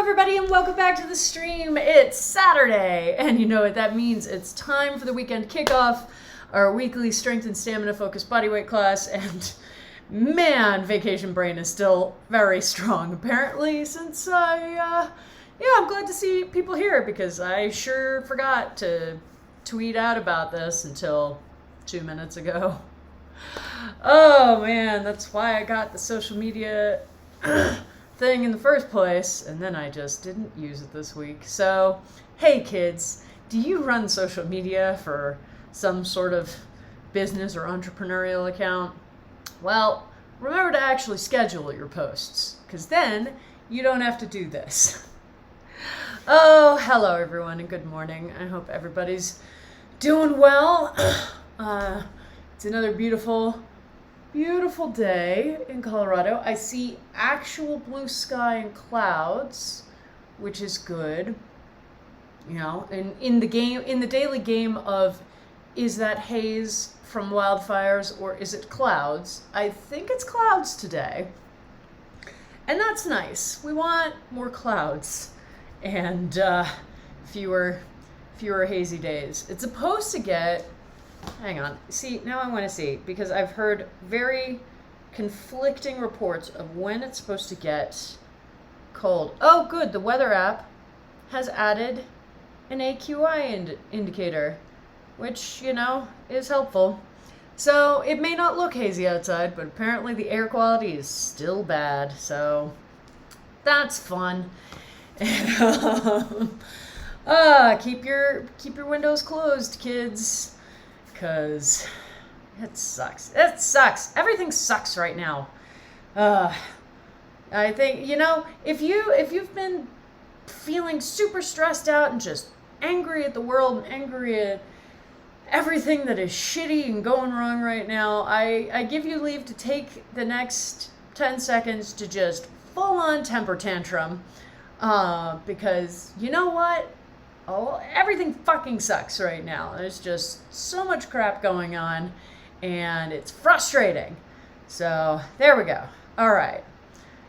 everybody, and welcome back to the stream. It's Saturday, and you know what that means. It's time for the weekend kickoff, our weekly strength and stamina focused bodyweight class, and man, vacation brain is still very strong, apparently, since I'm glad to see people here, because I sure forgot to tweet out about this until 2 minutes ago. Oh man, that's why I got the social media thing in the first place, and then I just didn't use it this week. So, hey kids, do you run social media for some sort of business or entrepreneurial account? Well, remember to actually schedule your posts, because then you don't have to do this. Oh, hello everyone, and good morning. I hope everybody's doing well. It's another beautiful day in Colorado. I see actual blue sky and clouds, which is good. You know, and in the daily game of, is that haze from wildfires or is it clouds? I think it's clouds today. And that's nice. We want more clouds and fewer hazy days. It's supposed to get, hang on, see, now I want to see, because I've heard very conflicting reports of when it's supposed to get cold. Oh, good, the weather app has added an AQI indicator, which, you know, is helpful. So it may not look hazy outside, but apparently the air quality is still bad, so that's fun. Keep your windows closed, kids. Because it sucks. It sucks. Everything sucks right now. I think, you know, if you've been feeling super stressed out and just angry at the world and angry at everything that is shitty and going wrong right now, I give you leave to take the next 10 seconds to just full on temper tantrum. Because you know what? Oh, everything fucking sucks right now. There's just so much crap going on, and it's frustrating. So, there we go. All right.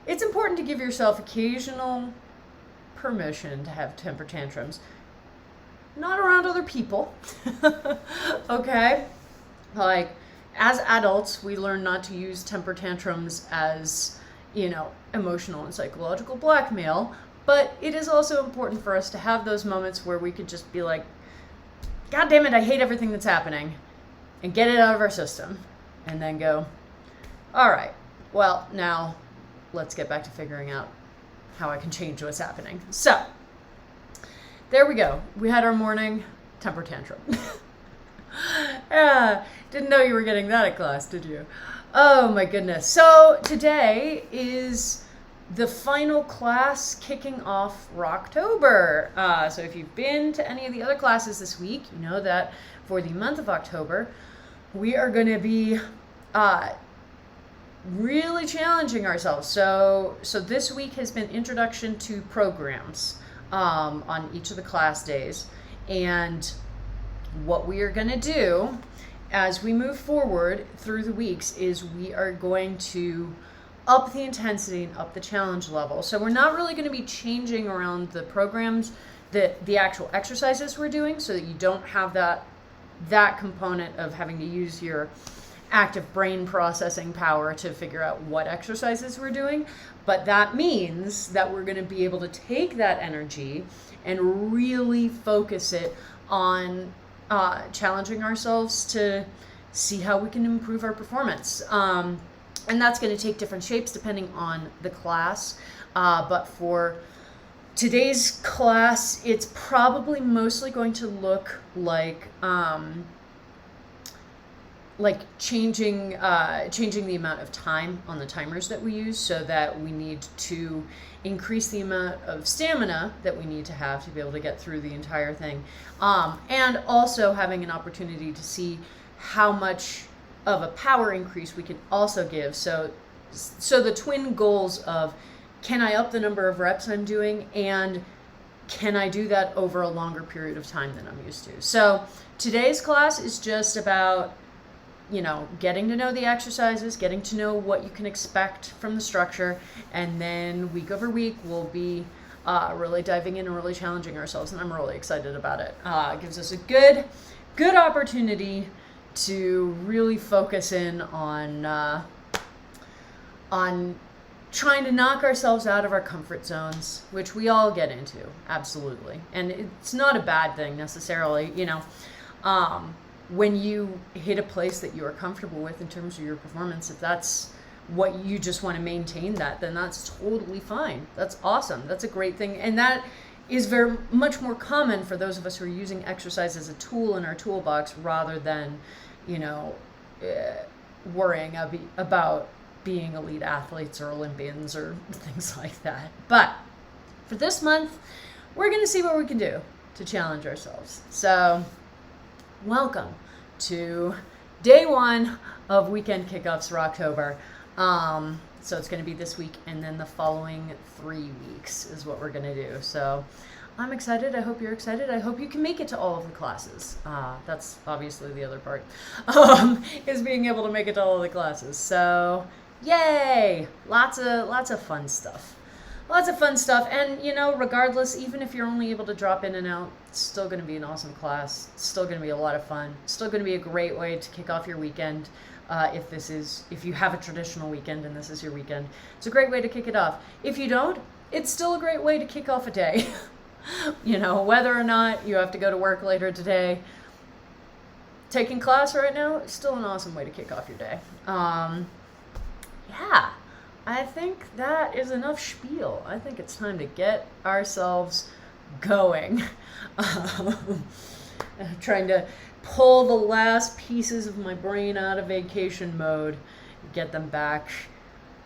It's important to give yourself occasional permission to have temper tantrums. Not around other people. Okay? Like, as adults, we learn not to use temper tantrums as, you know, emotional and psychological blackmail. But it is also important for us to have those moments where we could just be like, God damn it, I hate everything that's happening, and get it out of our system. And then go, all right, well, now let's get back to figuring out how I can change what's happening. So, there we go. We had our morning temper tantrum. Didn't know you were getting that at class, did you? Oh my goodness. So, today is the final class kicking off Rocktober. So if you've been to any of the other classes this week, you know that for the month of October, we are going to be really challenging ourselves. So this week has been introduction to programs on each of the class days. And what we are going to do as we move forward through the weeks is we are going to up the intensity and up the challenge level. So we're not really going to be changing around the programs, the actual exercises we're doing, so that you don't have that component of having to use your active brain processing power to figure out what exercises we're doing. But that means that we're going to be able to take that energy and really focus it on challenging ourselves to see how we can improve our performance. And that's going to take different shapes depending on the class. But for today's class, it's probably mostly going to look like changing the amount of time on the timers that we use, so that we need to increase the amount of stamina that we need to have to be able to get through the entire thing. And also having an opportunity to see how much of a power increase we can also give. So the twin goals of, can I up the number of reps I'm doing, and can I do that over a longer period of time than I'm used to? So today's class is just about, you know, getting to know the exercises, getting to know what you can expect from the structure, and then week over week we'll be really diving in and really challenging ourselves, and I'm really excited about it. It gives us a good opportunity to really focus in on trying to knock ourselves out of our comfort zones, which we all get into, absolutely. And it's not a bad thing necessarily, when you hit a place that you are comfortable with in terms of your performance. If that's what you just want to maintain that, then that's totally fine. That's awesome. That's a great thing. And that is very much more common for those of us who are using exercise as a tool in our toolbox rather than, worrying about being elite athletes or Olympians or things like that. But for this month, we're going to see what we can do to challenge ourselves. So welcome to day one of Weekend Kickoffs for October. So it's going to be this week, and then the following 3 weeks is what we're going to do. So I'm excited. I hope you're excited. I hope you can make it to all of the classes. That's obviously the other part, is being able to make it to all of the classes. So yay! Lots of fun stuff. Lots of fun stuff. And, regardless, even if you're only able to drop in and out, it's still going to be an awesome class. It's still going to be a lot of fun. It's still going to be a great way to kick off your weekend. If you have a traditional weekend and this is your weekend, it's a great way to kick it off. If you don't, it's still a great way to kick off a day. Whether or not you have to go to work later today, taking class right now is still an awesome way to kick off your day. Yeah, I think that is enough spiel. I think it's time to get ourselves going. Trying to pull the last pieces of my brain out of vacation mode, get them back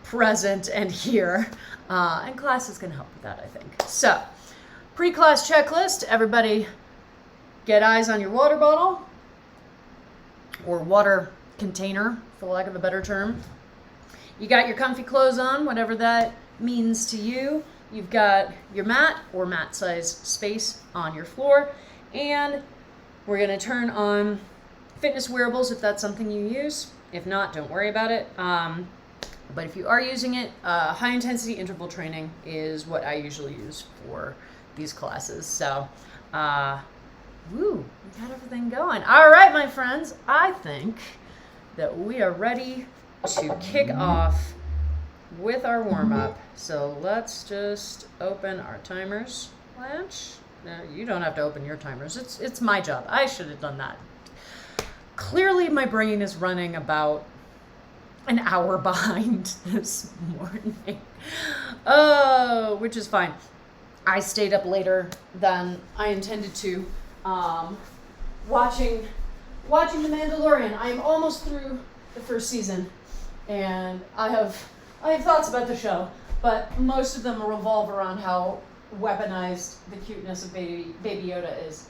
present and here. And class is going to help with that, I think. So, pre-class checklist. Everybody get eyes on your water bottle or water container, for lack of a better term. You got your comfy clothes on, whatever that means to you. You've got your mat or mat size space on your floor. And we're going to turn on fitness wearables if that's something you use. If not, don't worry about it. But if you are using it, high intensity interval training is what I usually use for these classes. So, we got everything going. All right, my friends, I think that we are ready to kick off with our warm-up. So let's just open our timers. Blanche? No, you don't have to open your timers. It's my job. I should have done that. Clearly my brain is running about an hour behind this morning. Oh, which is fine. I stayed up later than I intended to, watching The Mandalorian. I am almost through the first season, and I have thoughts about the show, but most of them revolve around how weaponized the cuteness of Baby Yoda is.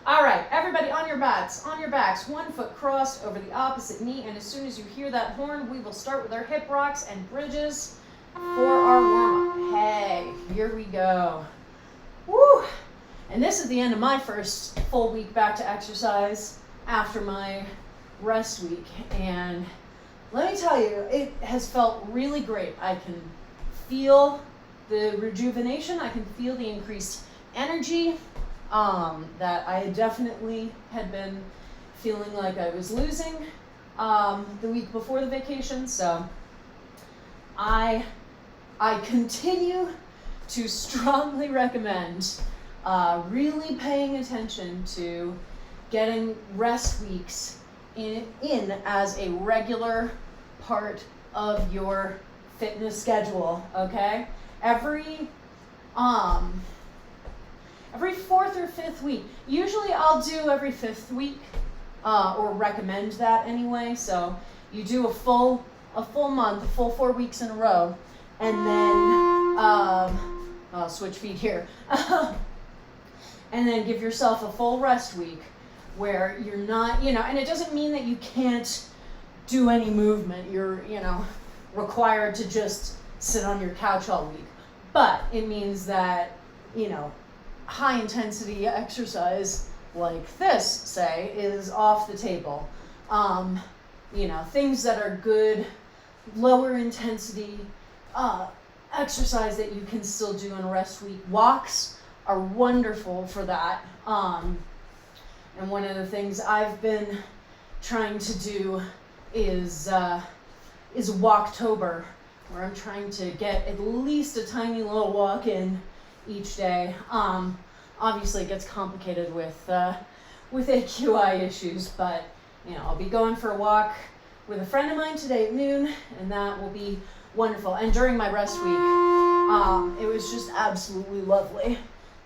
All right, everybody on your backs, 1 foot crossed over the opposite knee, and as soon as you hear that horn, we will start with our hip rocks and bridges for our warm-up. Hey, here we go. Woo! And this is the end of my first full week back to exercise after my rest week, and let me tell you, it has felt really great. I can feel the rejuvenation. I can feel the increased energy that I definitely had been feeling like I was losing the week before the vacation. So I continue to strongly recommend really paying attention to getting rest weeks in as a regular part of your fitness schedule, okay? Every 4th or 5th week. Usually I'll do every 5th week, or recommend that anyway. So you do a full month, a full 4 weeks in a row, and then I'll switch feet here, and then give yourself a full rest week where you're not, and it doesn't mean that you can't do any movement. You're, required to just sit on your couch all week, but it means that, high intensity exercise like this, say, is off the table. Things that are good, lower intensity exercise that you can still do in a rest week. Walks are wonderful for that. And one of the things I've been trying to do is Walktober, where I'm trying to get at least a tiny little walk in each day. Obviously it gets complicated with AQI issues, but I'll be going for a walk with a friend of mine today at noon, and that will be wonderful. And during my rest week, it was just absolutely lovely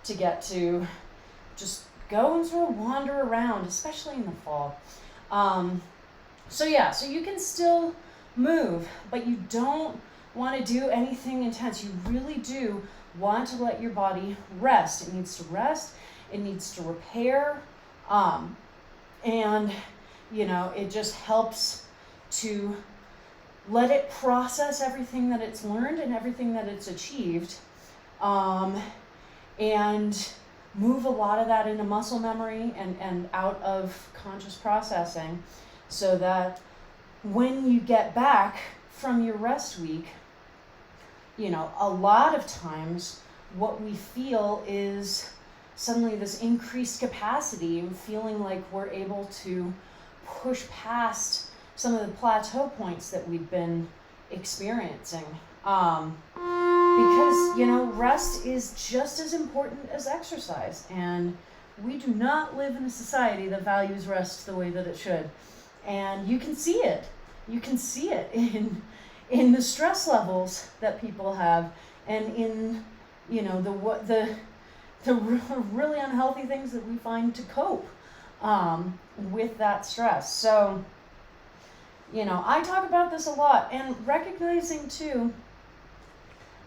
to get to just go and sort of wander around, especially in the fall. So you can still move, but you don't want to do anything intense. You really do want to let your body rest. It needs to rest. It needs to repair. And it just helps to let it process everything that it's learned and everything that it's achieved. And move a lot of that into muscle memory and out of conscious processing, so that when you get back from your rest week, a lot of times what we feel is suddenly this increased capacity and feeling like we're able to push past some of the plateau points that we've been experiencing. Because, rest is just as important as exercise, and we do not live in a society that values rest the way that it should. And you can see it. You can see it in the stress levels that people have, and in, the really unhealthy things that we find to cope with that stress. So, I talk about this a lot, and recognizing too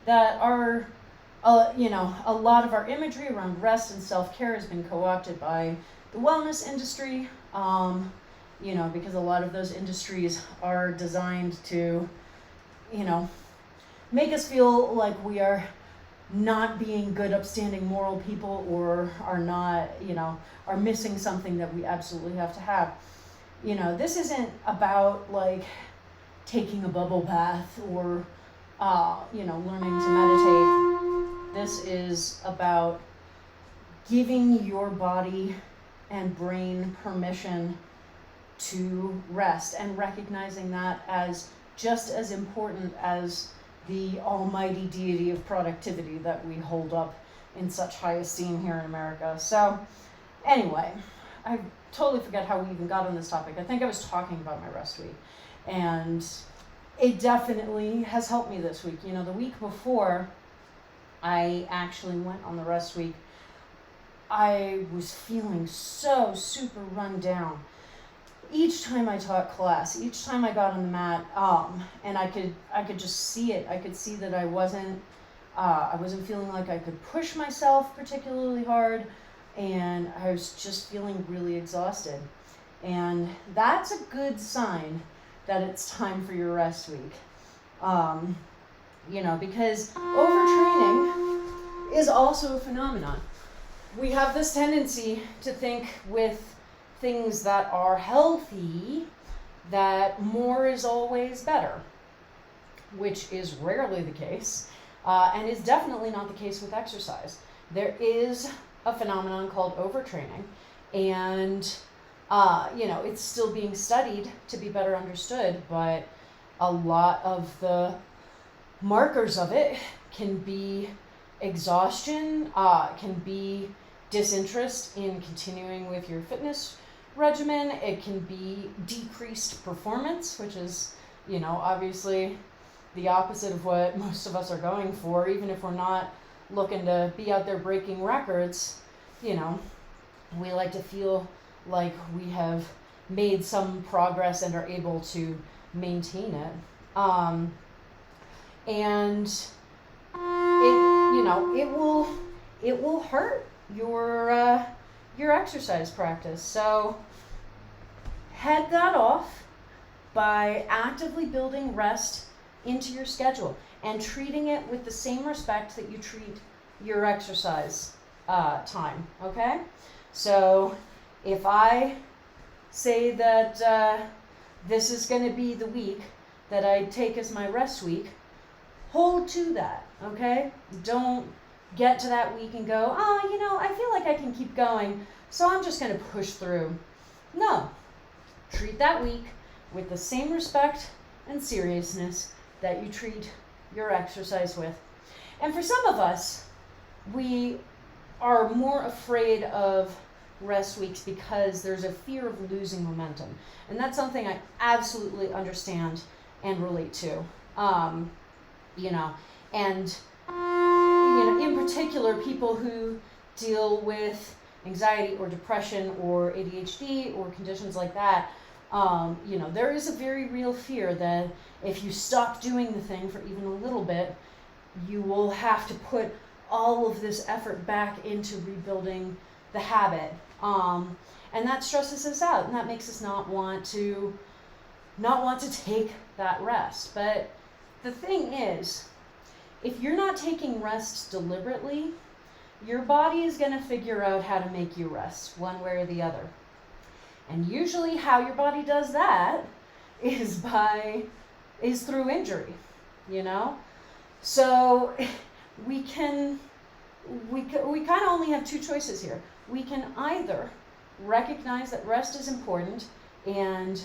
that a lot of our imagery around rest and self-care has been co-opted by the wellness industry, because a lot of those industries are designed to, make us feel like we are not being good, upstanding, moral people, or are not, are missing something that we absolutely have to have. This isn't about like taking a bubble bath or, learning to meditate. This is about giving your body and brain permission to rest, and recognizing that as just as important as the almighty deity of productivity that we hold up in such high esteem here in America. So anyway, I totally forget how we even got on this topic. I think I was talking about my rest week, and it definitely has helped me this week. The week before I actually went on the rest week, I was feeling so super run down. Each time I taught class, each time I got on the mat, and I could just see it. I could see that I wasn't feeling like I could push myself particularly hard, and I was just feeling really exhausted. And that's a good sign that it's time for your rest week. Because overtraining is also a phenomenon. We have this tendency to think with things that are healthy that more is always better, which is rarely the case, and is definitely not the case with exercise. There is a phenomenon called overtraining, and it's still being studied to be better understood, but a lot of the markers of it can be exhaustion, can be disinterest in continuing with your fitness regimen. It can be decreased performance, which is, obviously the opposite of what most of us are going for. Even if we're not looking to be out there breaking records, we like to feel like we have made some progress and are able to maintain it. And it will hurt your exercise practice. So head that off by actively building rest into your schedule and treating it with the same respect that you treat your exercise time, okay? So if I say that this is going to be the week that I take as my rest week, hold to that. okay? Don't get to that week and go, oh, you know, I feel like I can keep going, so I'm just going to push through. No. Treat that week with the same respect and seriousness that you treat your exercise with. And for some of us, we are more afraid of rest weeks because there's a fear of losing momentum. And that's something I absolutely understand and relate to. You know, and you know, in particular, people who deal with anxiety or depression or ADHD or conditions like that, you know, there is a very real fear that if you stop doing the thing for even a little bit, you will have to put all of this effort back into rebuilding the habit. And that stresses us out, and that makes us not want to take that rest. But the thing is, if you're not taking rest deliberately, your body is going to figure out how to make you rest one way or the other. And usually how your body does that is through injury, you know? So we kind of only have two choices here. We can either recognize that rest is important and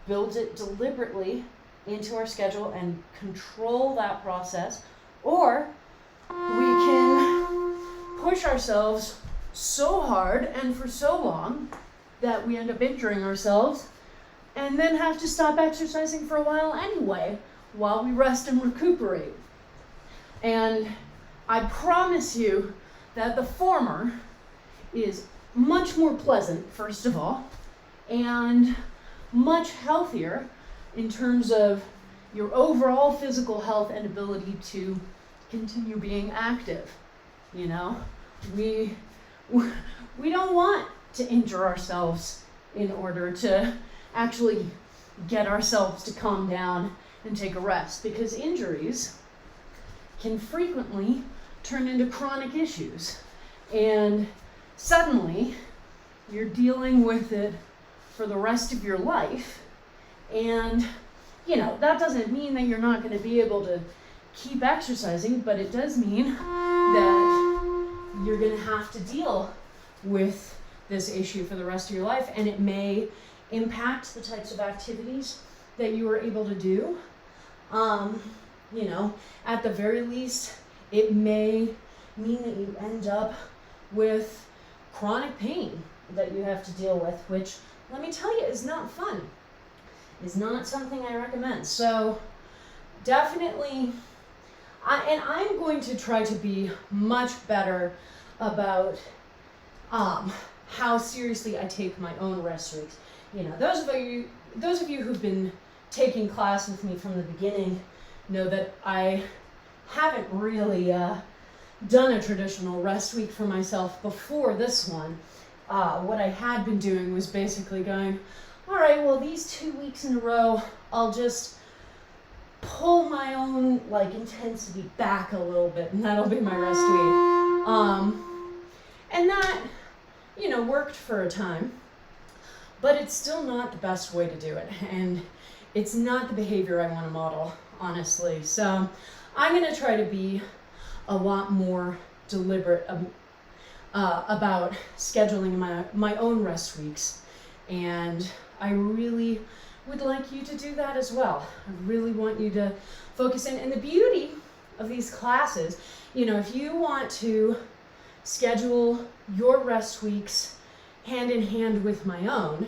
build it deliberately into our schedule and control that process, or we can push ourselves so hard and for so long that we end up injuring ourselves and then have to stop exercising for a while anyway while we rest and recuperate. And I promise you that the former is much more pleasant, first of all, and much healthier in terms of your overall physical health and ability to continue being active. You know, we don't want to injure ourselves in order to actually get ourselves to calm down and take a rest, because injuries can frequently turn into chronic issues, and suddenly you're dealing with it for the rest of your life. And you know, that doesn't mean that you're not going to be able to keep exercising, but it does mean that you're going to have to deal with this issue for the rest of your life, and it may impact the types of activities that you are able to do. You know, at the very least, it may mean that you end up with chronic pain that you have to deal with, which, let me tell you, is not fun. It's not something I recommend. So definitely, I'm going to try to be much better about how seriously I take my own rest weeks. You know, those of you who've been taking class with me from the beginning know that I haven't really done a traditional rest week for myself before this one. What I had been doing was basically going, all right, well, these 2 weeks in a row, I'll just pull my own intensity back a little bit, and that'll be my rest week. And that, you know, worked for a time, but it's still not the best way to do it, and it's not the behavior I want to model, honestly. So I'm going to try to be a lot more deliberate about scheduling my own rest weeks, and I really would like you to do that as well. I really want you to focus in. And the beauty of these classes, you know, if you want to schedule your rest weeks hand in hand with my own,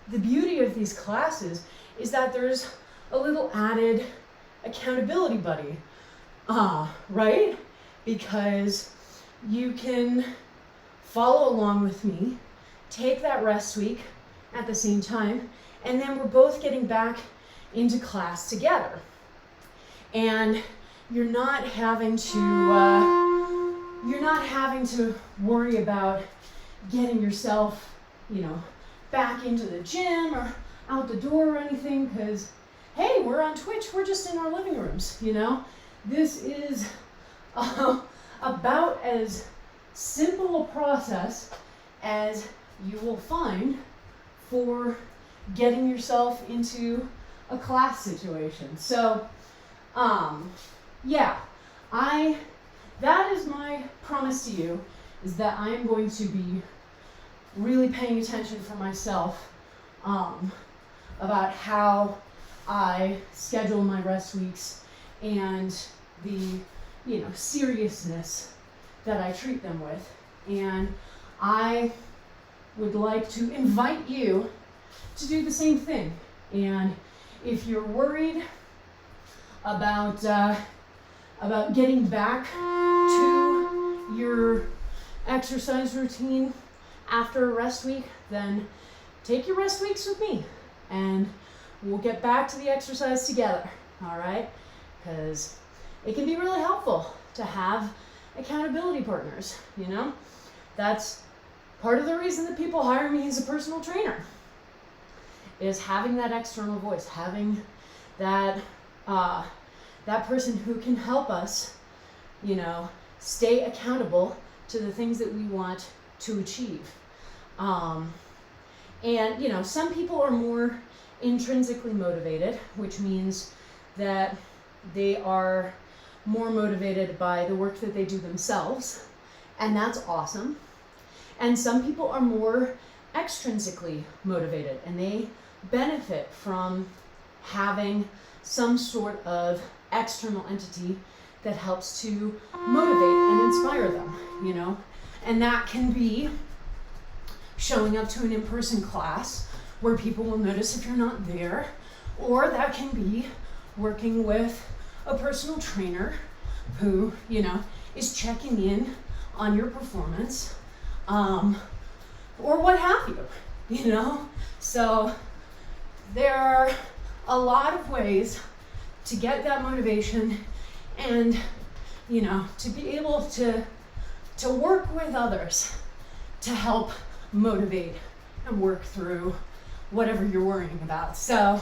the beauty of these classes is that there's a little added accountability buddy, right? Because you can follow along with me, take that rest week at the same time, and then we're both getting back into class together. And you're not having to worry about getting yourself, you know, back into the gym or out the door or anything, because hey, we're on Twitch, we're just in our living rooms, you know. This is about as simple a process as you will find for getting yourself into a class situation. So, yeah, that is my promise to you, is that I am going to be really paying attention for myself about how I schedule my rest weeks and the, seriousness that I treat them with. And I would like to invite you to do the same thing. And if you're worried about getting back to your exercise routine after a rest week, then take your rest weeks with me and we'll get back to the exercise together, all right? Because it can be really helpful to have accountability partners, That's part of the reason that people hire me as a personal trainer, is having that external voice, having that person who can help us, stay accountable to the things that we want to achieve. And some people are more intrinsically motivated, which means that they are more motivated by the work that they do themselves, and that's awesome. And some people are more extrinsically motivated, and they benefit from having some sort of external entity that helps to motivate and inspire them, And that can be showing up to an in-person class where people will notice if you're not there, or that can be working with a personal trainer who, is checking in on your performance, or what have you, So there are a lot of ways to get that motivation and, to be able to work with others to help motivate and work through whatever you're worrying about. So,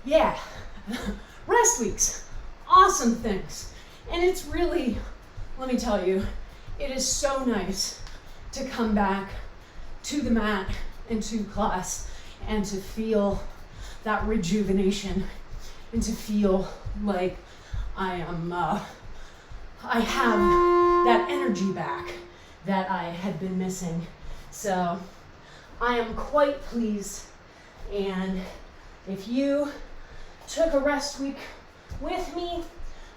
yeah, rest weeks, awesome things. And it's really, let me tell you, it is so nice to come back to the mat and to class and to feel that rejuvenation and to feel like I have that energy back that I had been missing. So I am quite pleased, and if you took a rest week with me,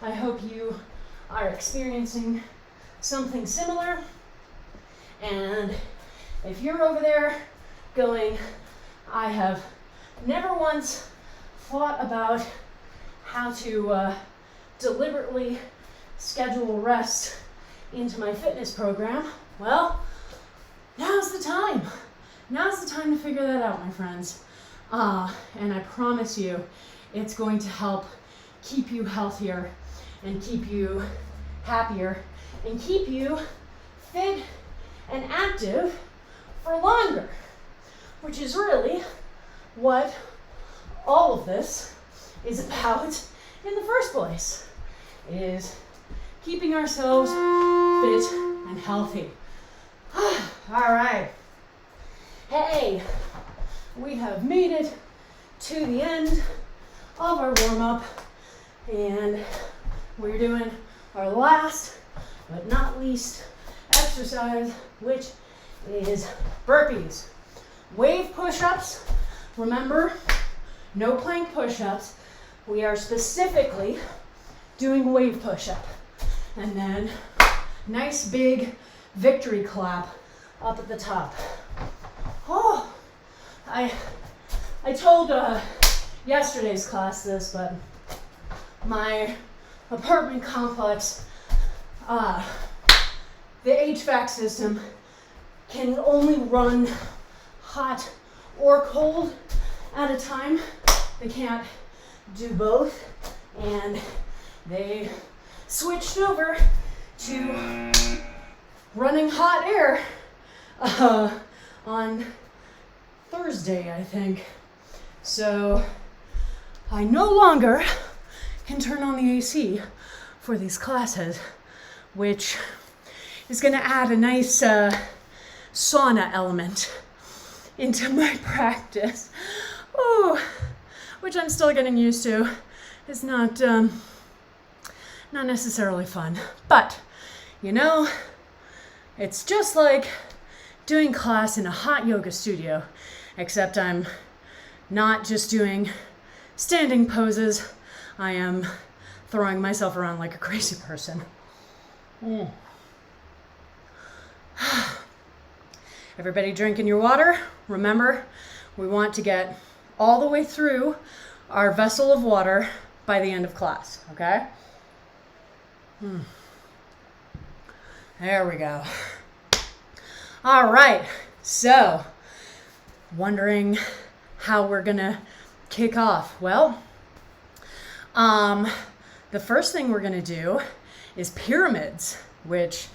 I hope you are experiencing something similar. And if you're over there going, I have never once thought about how to deliberately schedule rest into my fitness program, well, now's the time. Now's the time to figure that out, my friends. And I promise you, it's going to help keep you healthier and keep you happier and keep you fit and active for longer, which is really what all of this is about in the first place, is keeping ourselves fit and healthy. All right. Hey, we have made it to the end of our warm-up, and we're doing our last but not least exercise, which is burpees. Wave push-ups. Remember, no plank push-ups. We are specifically doing wave push-up. And then nice big victory clap up at the top. Oh, I told yesterday's class this, but my apartment complex, the HVAC system can only run hot or cold at a time. They can't do both, and they switched over to running hot air on Thursday, I think. So I no longer can turn on the AC for these classes, which is going to add a nice sauna element into my practice. Oh, which I'm still getting used to. It's not not necessarily fun. But, you know, it's just like doing class in a hot yoga studio, except I'm not just doing standing poses. I am throwing myself around like a crazy person. Everybody drinking your water. Remember, we want to get all the way through our vessel of water by the end of class, okay? There we go. All right, so wondering how we're gonna kick off. Well, the first thing we're gonna do is pyramids, which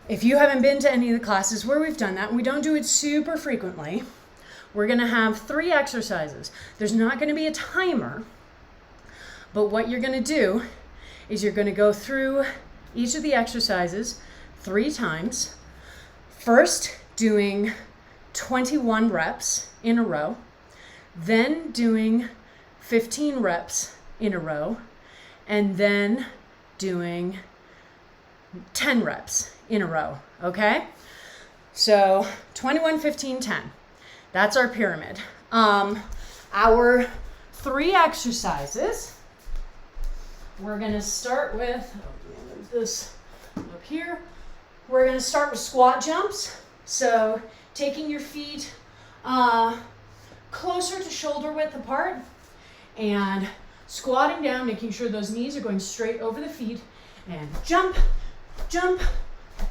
if you haven't been to any of the classes where we've done that, we don't do it super frequently. We're gonna have 3 exercises. There's not gonna be a timer, but what you're gonna do is you're gonna go through each of the exercises 3 times. First, doing 21 reps in a row, then doing 15 reps in a row, and then doing 10 reps in a row, okay? So 21, 15, 10. That's our pyramid. Our 3 exercises, we're gonna start with, move this up here. We're gonna start with squat jumps. So taking your feet closer to shoulder width apart and squatting down, making sure those knees are going straight over the feet, and jump, jump,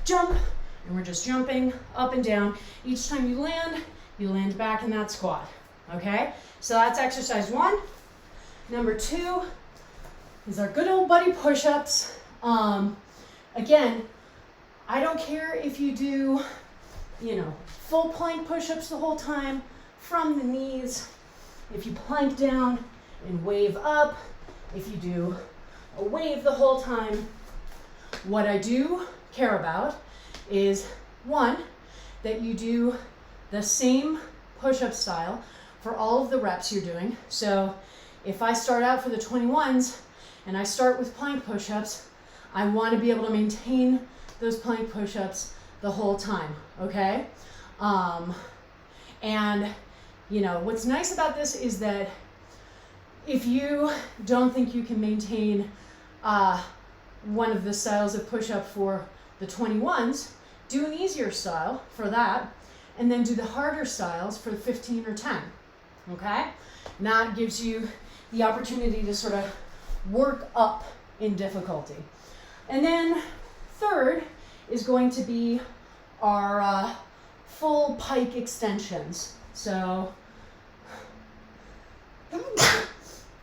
jump, and we're just jumping up and down. Each time you land back in that squat, okay? So that's exercise 1. Number 2 is our good old buddy push-ups. Again, I don't care if you do, full plank push-ups the whole time from the knees, if you plank down and wave up, if you do a wave the whole time. What I do care about is, 1, that you do the same push-up style for all of the reps you're doing. So if I start out for the 21s and I start with plank push-ups, I want to be able to maintain those plank push-ups the whole time, okay? And what's nice about this is that if you don't think you can maintain one of the styles of push-up for the 21s, do an easier style for that, and then do the harder styles for 15 or 10, okay? And that gives you the opportunity to sort of work up in difficulty. And then 3rd is going to be our full pike extensions. So,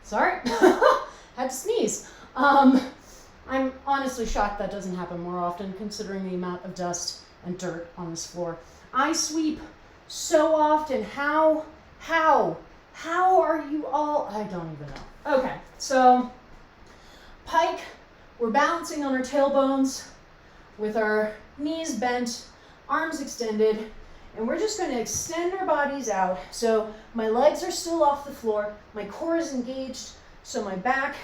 sorry, had to sneeze. I'm honestly shocked that doesn't happen more often, considering the amount of dust and dirt on this floor. I sweep so often. How are you all? I don't even know. Okay, so pike, we're balancing on our tailbones with our knees bent, arms extended, and we're just going to extend our bodies out. So my legs are still off the floor, my core is engaged, so my back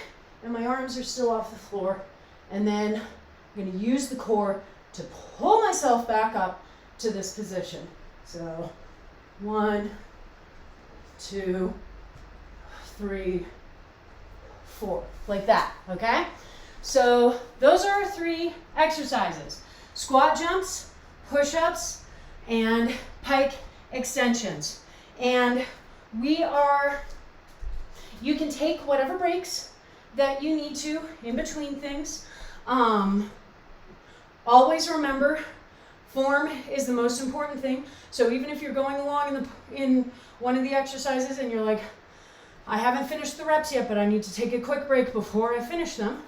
and my arms are still off the floor, and then I'm going to use the core to pull myself back up to this position. So 1, 2, 3, 4, like that, okay? So those are our 3 exercises: squat jumps, push-ups, and pike extensions. And you can take whatever breaks that you need to in between things. Always remember, form is the most important thing. So even if you're going along in one of the exercises and you're like, I haven't finished the reps yet, but I need to take a quick break before I finish them,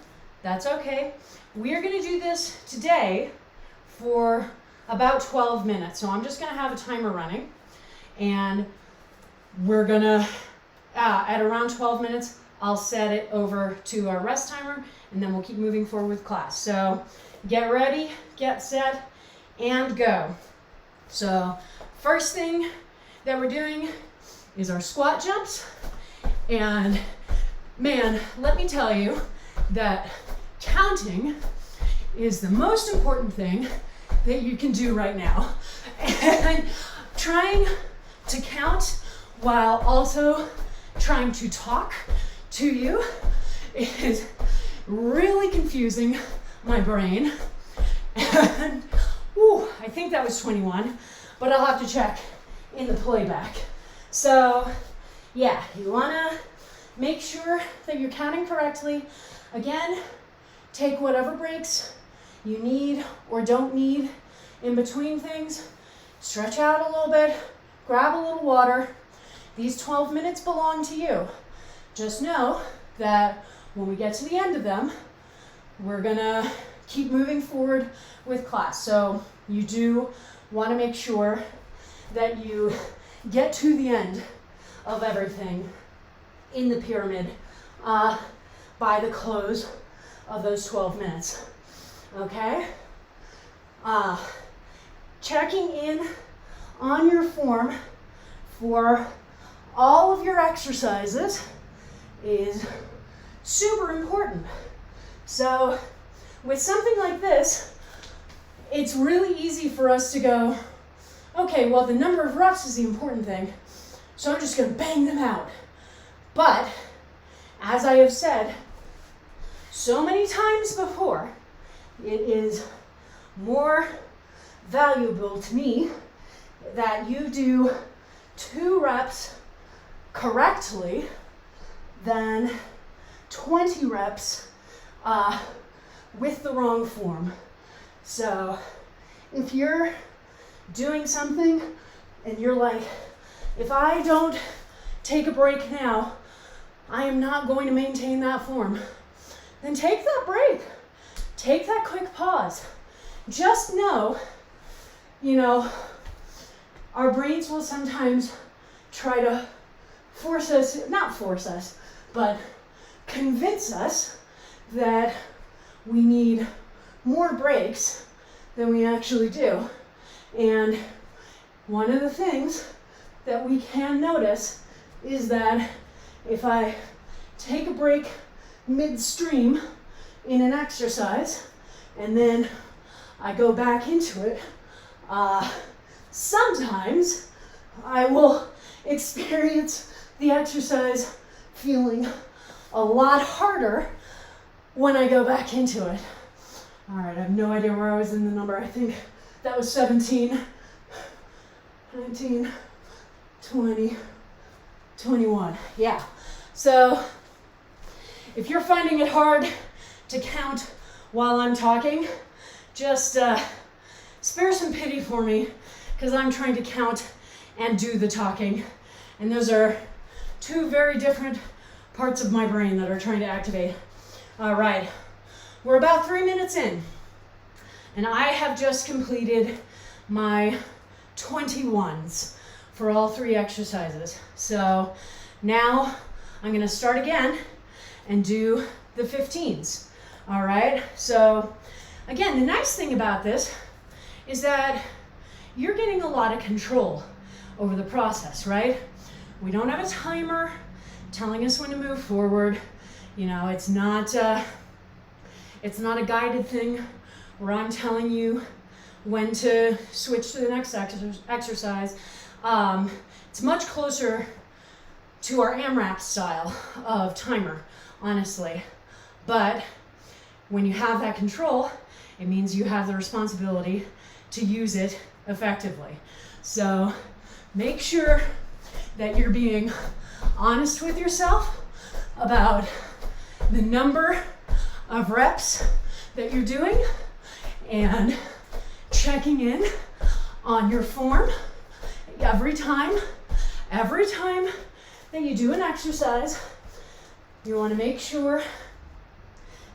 that's okay. We're going to do this today for about 12 minutes. So I'm just going to have a timer running, and we're going to, at around 12 minutes, I'll set it over to our rest timer, and then we'll keep moving forward with class. So get ready, get set, and go. So first thing that we're doing is our squat jumps. And man, let me tell you that counting is the most important thing that you can do right now. And trying to count while also trying to talk to you is really confusing my brain. And I think that was 21, but I'll have to check in the playback. So yeah, you wanna make sure that you're counting correctly. Again, take whatever breaks you need or don't need in between things. Stretch out a little bit, grab a little water. These 12 minutes belong to you. Just know that when we get to the end of them, we're gonna keep moving forward with class. So you do want to make sure that you get to the end of everything in the pyramid by the close of those 12 minutes. Okay? Checking in on your form for all of your exercises is super important. So with something like this, it's really easy for us to go, okay, well, the number of reps is the important thing, so I'm just going to bang them out. But as I have said so many times before, it is more valuable to me that you do 2 reps correctly than 20 reps with the wrong form. So if you're doing something and you're like, if I don't take a break now, I am not going to maintain that form, then take that break. Take that quick pause. Just know, our brains will sometimes try to not force us, but convince us that we need more breaks than we actually do. And one of the things that we can notice is that if I take a break midstream in an exercise and then I go back into it, sometimes I will experience the exercise feeling a lot harder when I go back into it. All right, I have no idea where I was in the number. I think that was 17, 19, 20, 21. Yeah. So if you're finding it hard to count while I'm talking, just spare some pity for me, because I'm trying to count and do the talking. And those are 2 very different parts of my brain that are trying to activate. All right, we're about 3 minutes in, and I have just completed my 21s for all 3 exercises. So now I'm gonna start again and do the 15s. All right, so again, the nice thing about this is that you're getting a lot of control over the process, right? We don't have a timer telling us when to move forward. It's not a guided thing where I'm telling you when to switch to the next exercise. It's much closer to our AMRAP style of timer, honestly. But when you have that control, it means you have the responsibility to use it effectively. So make sure that you're being honest with yourself about the number of reps that you're doing and checking in on your form every time that you do an exercise. You want to make sure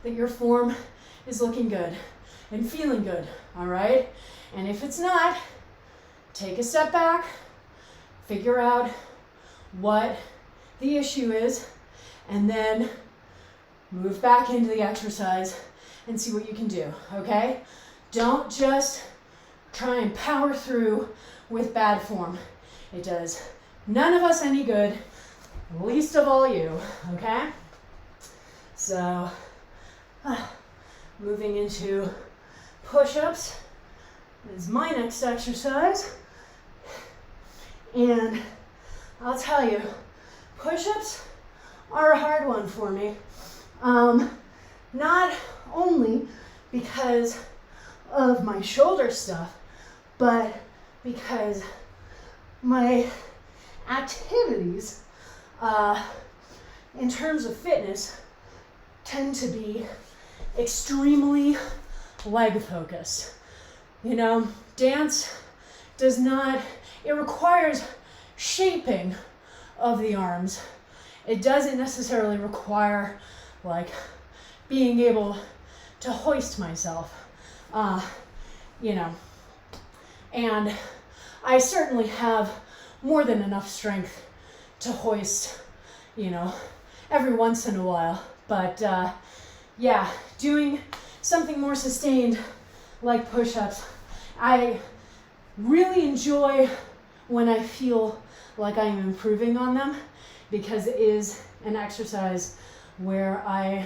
that your form is looking good and feeling good, all right? And if it's not, take a step back, figure out what the issue is, and then move back into the exercise and see what you can do, okay? Don't just try and power through with bad form. It does none of us any good, least of all you, okay? So Moving into push-ups is my next exercise. And I'll tell you, push-ups are a hard one for me. Not only because of my shoulder stuff, but because my activities in terms of fitness tend to be extremely leg focused. You know, dance does not, it requires shaping of the arms. It doesn't necessarily require like being able to hoist myself, you know, and I certainly have more than enough strength to hoist, you know, every once in a while, but yeah, doing something more sustained like push-ups, I really enjoy when I feel like I am improving on them, because it is an exercise where I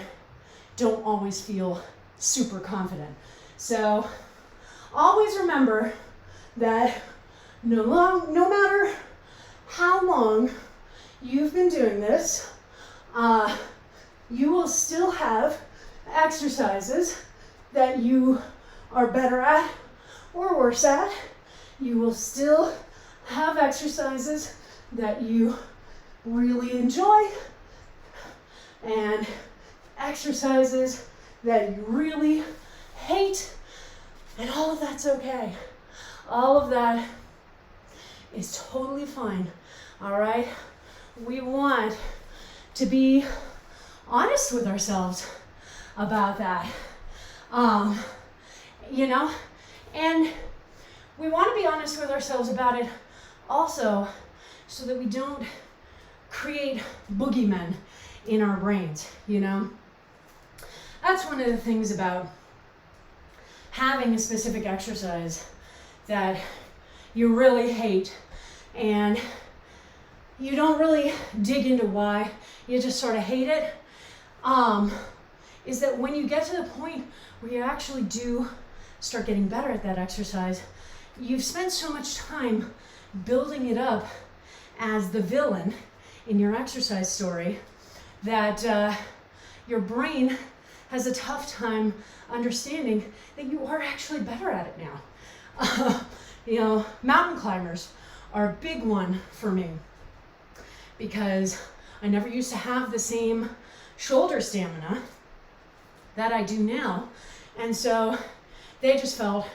don't always feel super confident. So always remember that no matter how long you've been doing this, you will still have exercises that you are better at or worse at. You will still have exercises that you really enjoy and exercises that you really hate, and all of that's okay. All of that is totally fine, all right? We want to be honest with ourselves about that, you know, and we want to be honest with ourselves about it also so that we don't create boogeymen in our brains, you know. That's one of the things about having a specific exercise that you really hate and you don't really dig into why, you just sort of hate it, is that when you get to the point where you actually do start getting better at that exercise, you've spent so much time building it up as the villain in your exercise story that your brain has a tough time understanding that you are actually better at it now. You know, mountain climbers are a big one for me because I never used to have the same shoulder stamina that I do now. And so they just felt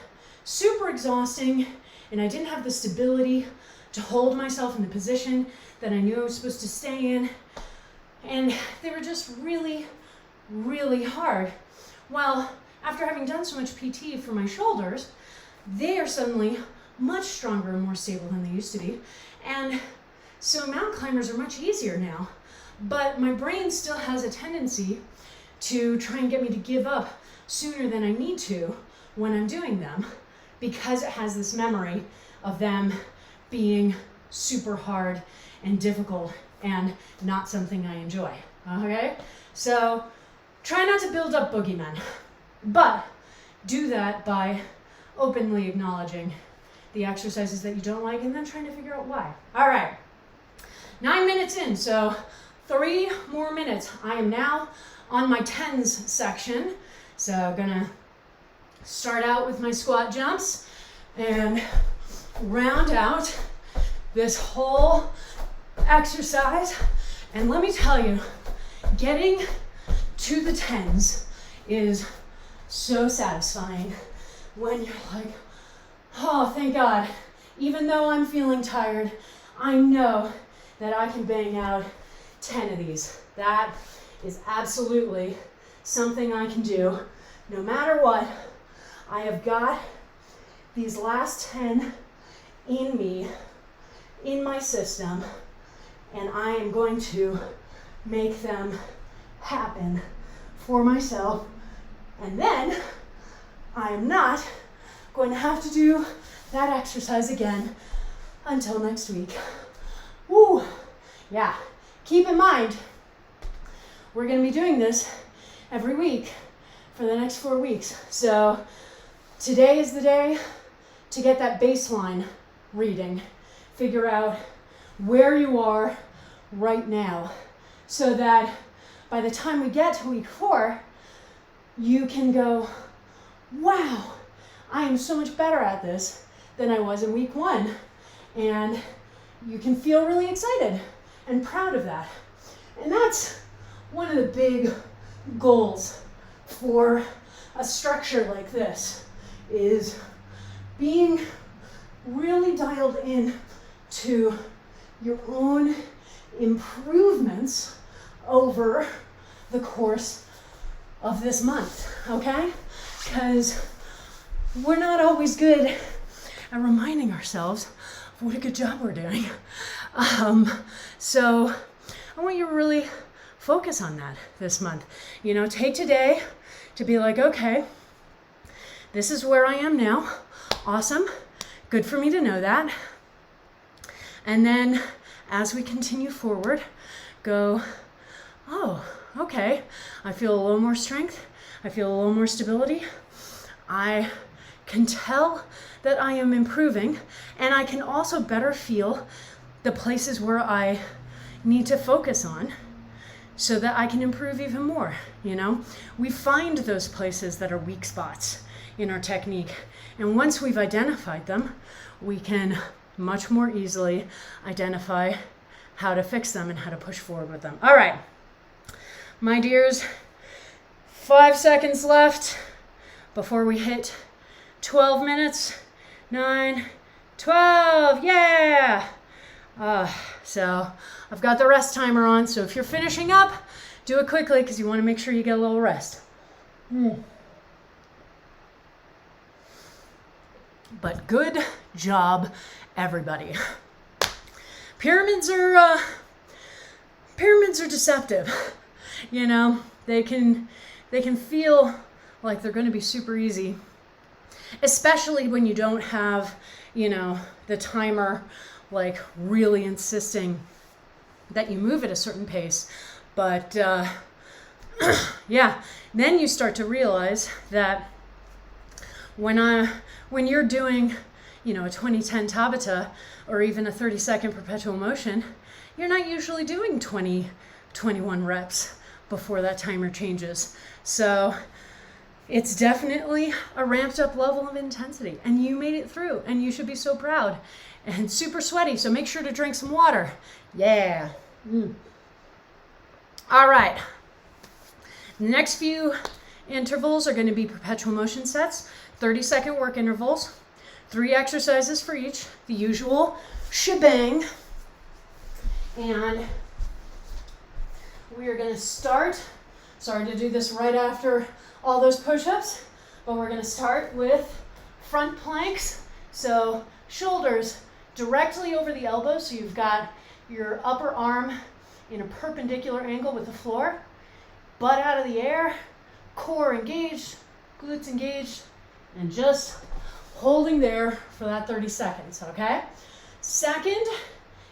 super exhausting, and I didn't have the stability to hold myself in the position that I knew I was supposed to stay in. And they were just really, really hard. Well, after having done so much PT for my shoulders, they are suddenly much stronger and more stable than they used to be. And so mountain climbers are much easier now. But my brain still has a tendency to try and get me to give up sooner than I need to when I'm doing them, because it has this memory of them being super hard and difficult and not something I enjoy, okay? So try not to build up boogeymen, but do that by openly acknowledging the exercises that you don't like and then trying to figure out why. All right, 9 minutes in, so 3 more minutes. I am now on my tens section, so I'm gonna start out with my squat jumps and round out this whole exercise. And let me tell you, getting to the tens is so satisfying when you're like, oh, thank God, even though I'm feeling tired, I know that I can bang out 10 of these. That is absolutely something I can do no matter what. I have got these last 10 in me, in my system, and I am going to make them happen for myself. And then I am not going to have to do that exercise again until next week. Woo! Yeah, keep in mind, we're going to be doing this every week for the next 4 weeks. So today is the day to get that baseline reading. Figure out where you are right now so that by the time we get to week 4, you can go, wow, I am so much better at this than I was in week 1. And you can feel really excited and proud of that. And that's one of the big goals for a structure like this, is being really dialed in to your own improvements over the course of this month, okay? Because we're not always good at reminding ourselves of what a good job we're doing. So I want you to really focus on that this month. You know, take today to be like, okay, this is where I am now. Awesome. Good for me to know that. And then as we continue forward, go, oh, okay, I feel a little more strength. I feel a little more stability. I can tell that I am improving, and I can also better feel the places where I need to focus on so that I can improve even more, you know? We find those places that are weak spots in our technique, and once we've identified them, we can much more easily identify how to fix them and how to push forward with them. All right, my dears, 5 seconds left before we hit 12 minutes. 9, 12, yeah! So I've got the rest timer on, so if you're finishing up, do it quickly because you want to make sure you get a little rest. But good job, everybody. Pyramids are deceptive. You know, they can feel like they're going to be super easy, especially when you don't have, you know, the timer like really insisting that you move at a certain pace. But yeah, then you start to realize that when you're doing, you know, a 20-10 Tabata or even a 30-second perpetual motion, you're not usually doing 20-21 reps before that timer changes. So it's definitely a ramped up level of intensity, and you made it through, and you should be so proud. And super sweaty, so make sure to drink some water. Yeah. All right. The next few intervals are going to be perpetual motion sets, 30-second work intervals, 3 exercises for each, the usual shebang. And we are going to start, sorry to do this right after all those push-ups, but we're going to start with front planks. So shoulders directly over the elbows, so you've got your upper arm in a perpendicular angle with the floor, butt out of the air, core engaged, glutes engaged, and just holding there for that 30 seconds, okay? Second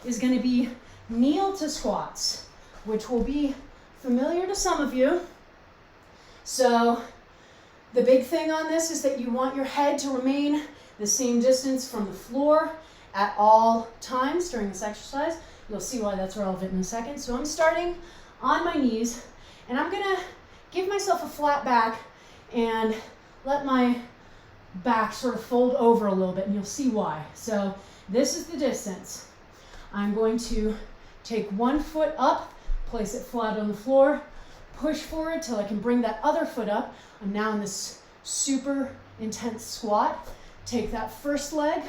is going to be kneel to squats, which will be familiar to some of you. So the big thing on this is that you want your head to remain the same distance from the floor at all times during this exercise. You'll see why that's relevant in a second. So I'm starting on my knees, and I'm gonna give myself a flat back and let my back sort of fold over a little bit, and you'll see why. So this is the distance. I'm going to take one foot up, place it flat on the floor, push forward till I can bring that other foot up. I'm now in this super intense squat. Take that first leg,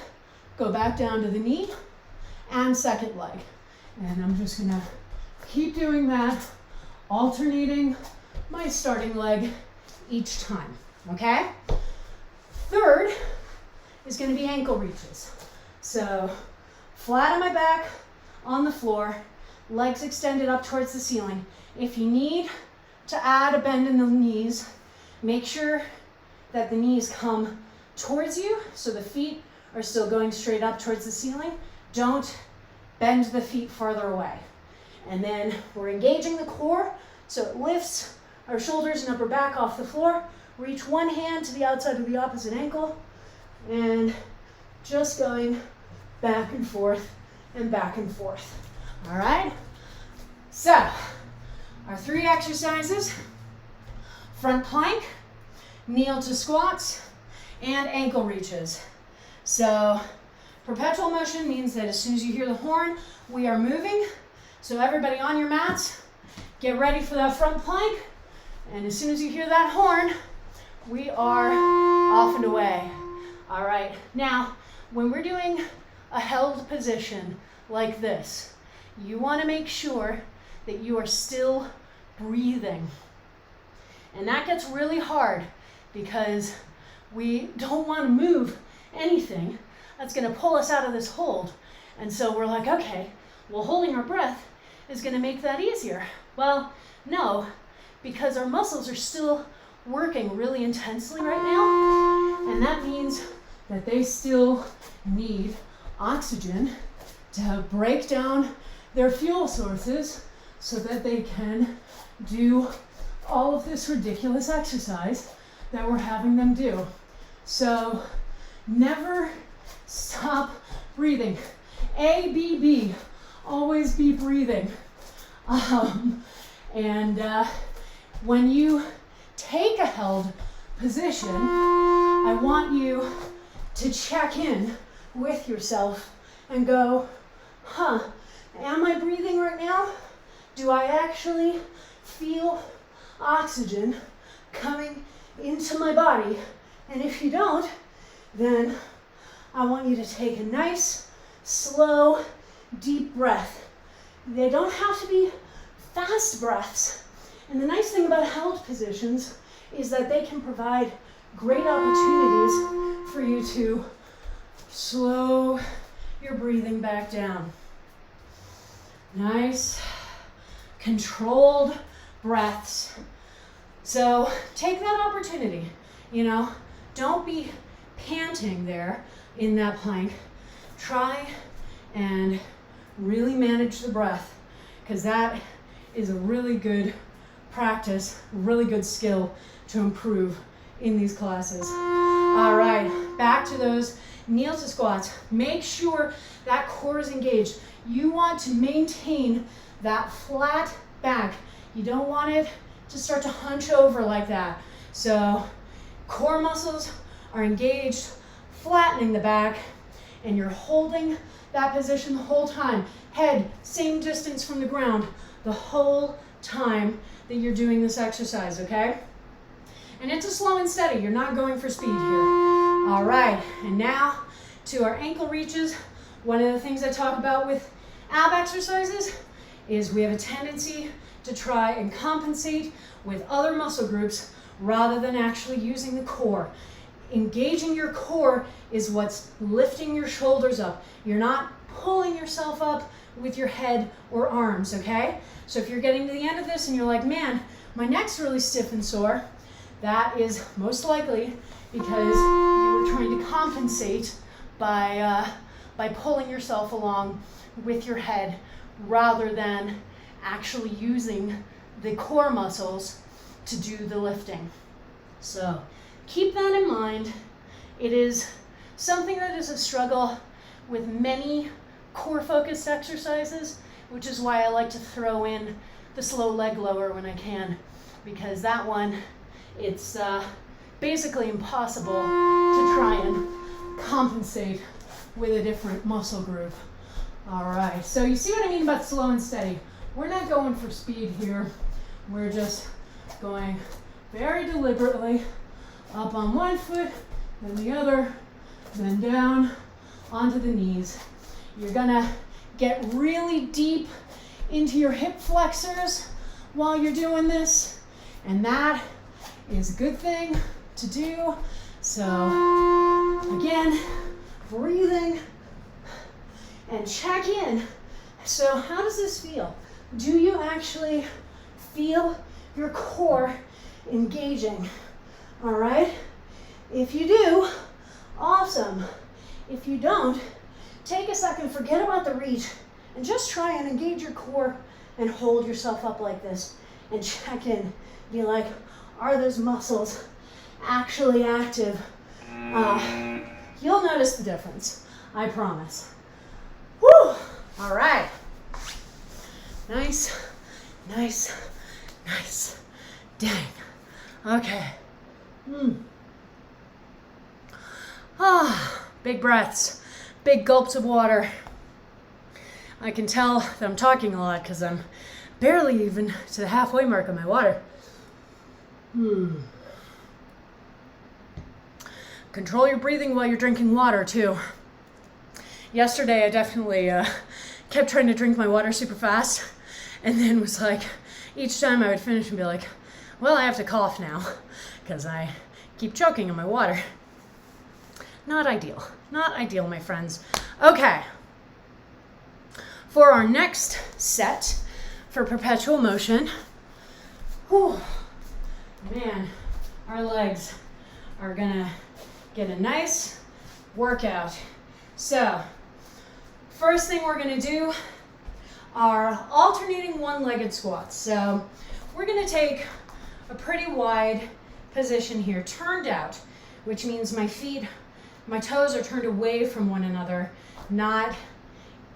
go back down to the knee, and second leg. And I'm just gonna keep doing that, alternating my starting leg each time, okay? Third is gonna be ankle reaches. So flat on my back, on the floor, legs extended up towards the ceiling. If you need to add a bend in the knees, make sure that the knees come towards you so the feet are still going straight up towards the ceiling. Don't bend the feet farther away. And then we're engaging the core so it lifts our shoulders and upper back off the floor. reach one hand to the outside of the opposite ankle, and just going back and forth and back and forth. All right? So, our 3 exercises: front plank, kneel to squats, and ankle reaches. So, perpetual motion means that as soon as you hear the horn, we are moving. So everybody on your mats, get ready for that front plank. And as soon as you hear that horn, we are off and away. All right, now, when we're doing a held position like this, you want to make sure that you are still breathing. And that gets really hard because we don't want to move anything that's going to pull us out of this hold. And so we're like, okay, well, holding our breath is going to make that easier. Well, no, because our muscles are still working really intensely right now, and that means that they still need oxygen to break down their fuel sources so that they can do all of this ridiculous exercise that we're having them do. So never stop breathing. ABB, always be breathing. When you take a held position, I want you to check in with yourself and go, am I breathing right now? Do I actually feel oxygen coming into my body? And if you don't, then I want you to take a nice, slow, deep breath. They don't have to be fast breaths. And the nice thing about held positions is that they can provide great opportunities for you to slow your breathing back down. Nice, controlled breaths. So take that opportunity, don't be panting there in that plank. Try and really manage the breath, because that is a really good practice, really good skill to improve in these classes. All right, back to those kneel to squats. Make sure that core is engaged. You want to maintain that flat back. You don't want it to start to hunch over like that. So core muscles are engaged, flattening the back, and you're holding that position the whole time. Head same distance from the ground the whole time that you're doing this exercise, okay? And it's a slow and steady. You're not going for speed here. All right, and now to our ankle reaches. One of the things I talk about with ab exercises is we have a tendency to try and compensate with other muscle groups rather than actually using the core. Engaging your core is what's lifting your shoulders up. You're not pulling yourself up with your head or arms, okay? So if you're getting to the end of this and you're like, man, my neck's really stiff and sore, that is most likely because you were trying to compensate by pulling yourself along with your head rather than actually using the core muscles to do the lifting. So keep that in mind. It is something that is a struggle with many core-focused exercises, which is why I like to throw in the slow leg lower when I can, because that one, it's basically impossible to try and compensate with a different muscle group. All right, so you see what I mean about slow and steady. We're not going for speed here. We're just going very deliberately up on one foot, then the other, then down onto the knees. You're gonna get really deep into your hip flexors while you're doing this, and that is a good thing to do. So again, breathing and check in. So how does this feel? Do you actually feel your core engaging? All right? If you do, awesome. If you don't, take a second, forget about the reach, and just try and engage your core and hold yourself up like this and check in. Be like, are those muscles actually active, you'll notice the difference. I promise. Whew! All right. Nice, nice, nice. Dang. Okay. Big breaths, big gulps of water. I can tell that I'm talking a lot because I'm barely even to the halfway mark of my water. Control your breathing while you're drinking water too. Yesterday I definitely kept trying to drink my water super fast, and then was like, each time I would finish and be like, well, I have to cough now because I keep choking on my water. Not ideal. Not ideal, my friends. Okay. For our next set for perpetual motion, man, our legs are gonna get a nice workout. So, first thing we're gonna do are alternating one-legged squats. So, we're gonna take a pretty wide position here, turned out, which means my toes are turned away from one another, not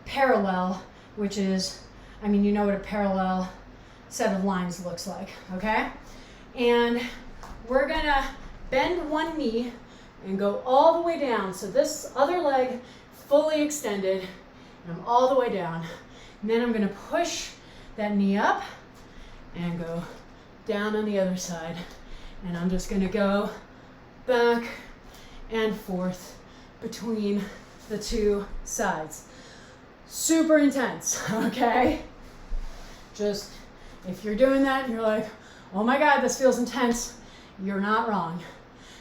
parallel, which is, I mean, you know what a parallel set of lines looks like, okay? And we're gonna bend one knee and go all the way down. So this other leg fully extended, and I'm all the way down. And then I'm gonna push that knee up and go down on the other side. And I'm just gonna go back and forth between the two sides. Super intense, okay? Just, if you're doing that and you're like, oh my God, this feels intense, you're not wrong.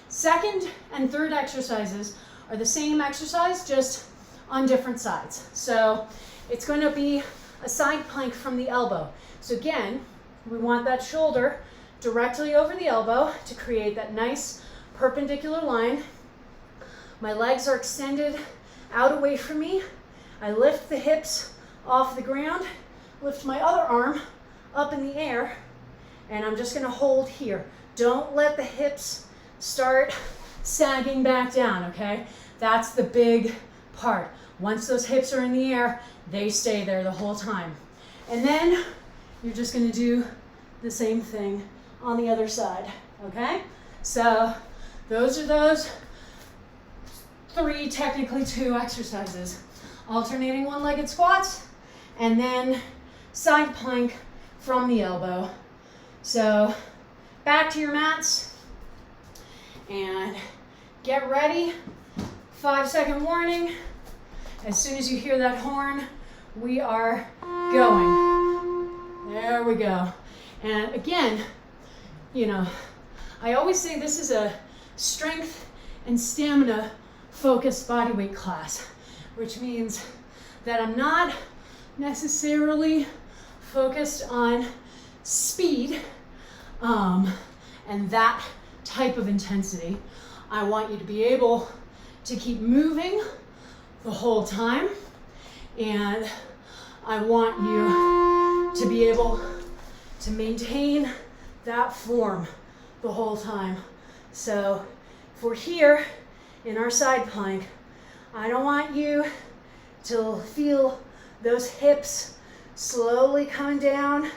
Second and third exercises are the same exercise, just on different sides. So it's going to be a side plank from the elbow. So again, we want that shoulder directly over the elbow to create that nice perpendicular line. My legs are extended out away from me. I lift the hips off the ground, lift my other arm up in the air, and I'm just gonna hold here. Don't let the hips start sagging back down, okay? That's the big part. Once those hips are in the air, they stay there the whole time. And then you're just gonna do the same thing on the other side, okay? So those are those three, technically two exercises. Alternating one-legged squats, and then side plank from the elbow. So back to your mats and get ready. 5-second warning. As soon as you hear that horn, we are going. There we go. And again, you know, I always say this is a strength and stamina focused bodyweight class, which means that I'm not necessarily focused on speed and that type of intensity. I want you to be able to keep moving the whole time, and I want you to be able to maintain that form the whole time. So if we're here in our side plank, I don't want you to feel those hips slowly coming down.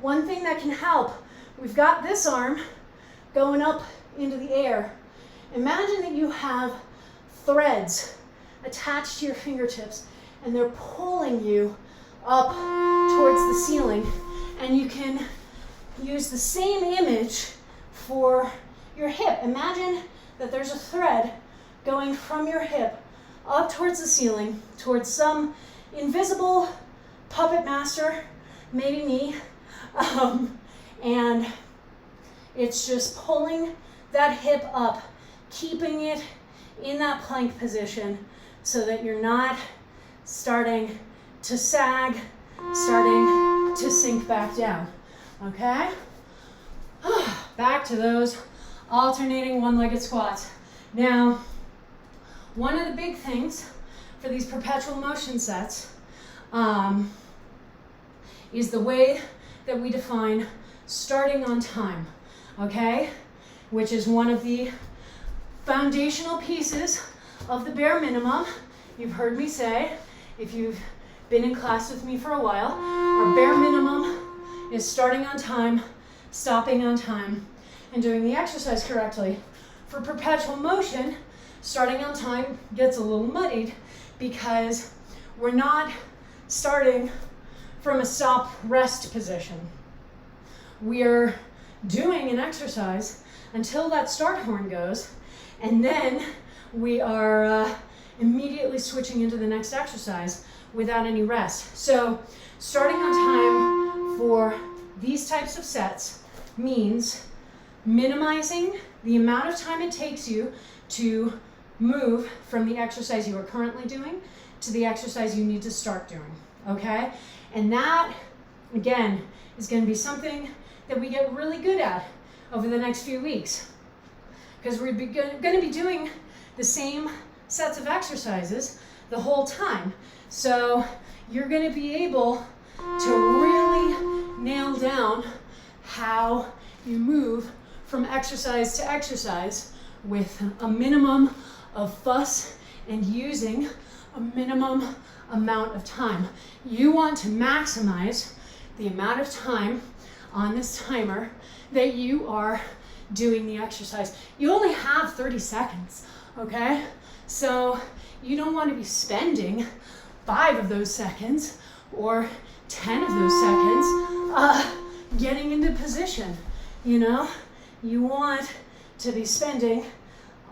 One thing that can help, we've got this arm going up into the air. Imagine that you have threads attached to your fingertips and they're pulling you up towards the ceiling, and you can use the same image for your hip. Imagine that there's a thread going from your hip up towards the ceiling, towards some invisible puppet master, maybe me, and it's just pulling that hip up, keeping it in that plank position so that you're not starting to sag, starting to sink back down, okay? Back to those alternating one-legged squats. Now, one of the big things for these perpetual motion sets is the way that we define starting on time, okay? which is one of the foundational pieces of the bare minimum. You've heard me say, if you've been in class with me for a while, our bare minimum is starting on time, stopping on time, and doing the exercise correctly. For perpetual motion, starting on time gets a little muddied because we're not starting from a stop rest position. We're doing an exercise until that start horn goes, and then we are immediately switching into the next exercise without any rest. So starting on time for these types of sets means minimizing the amount of time it takes you to move from the exercise you are currently doing to the exercise you need to start doing, okay? And that, again, is going to be something that we get really good at over the next few weeks, because we're going to be doing the same sets of exercises the whole time. So you're going to be able to really nail down how you move from exercise to exercise with a minimum of fuss and using a minimum amount of time. You want to maximize the amount of time on this timer that you are doing the exercise. You only have 30 seconds, okay? So you don't want to be spending 5 of those seconds or 10 of those seconds getting into position, you know? You want to be spending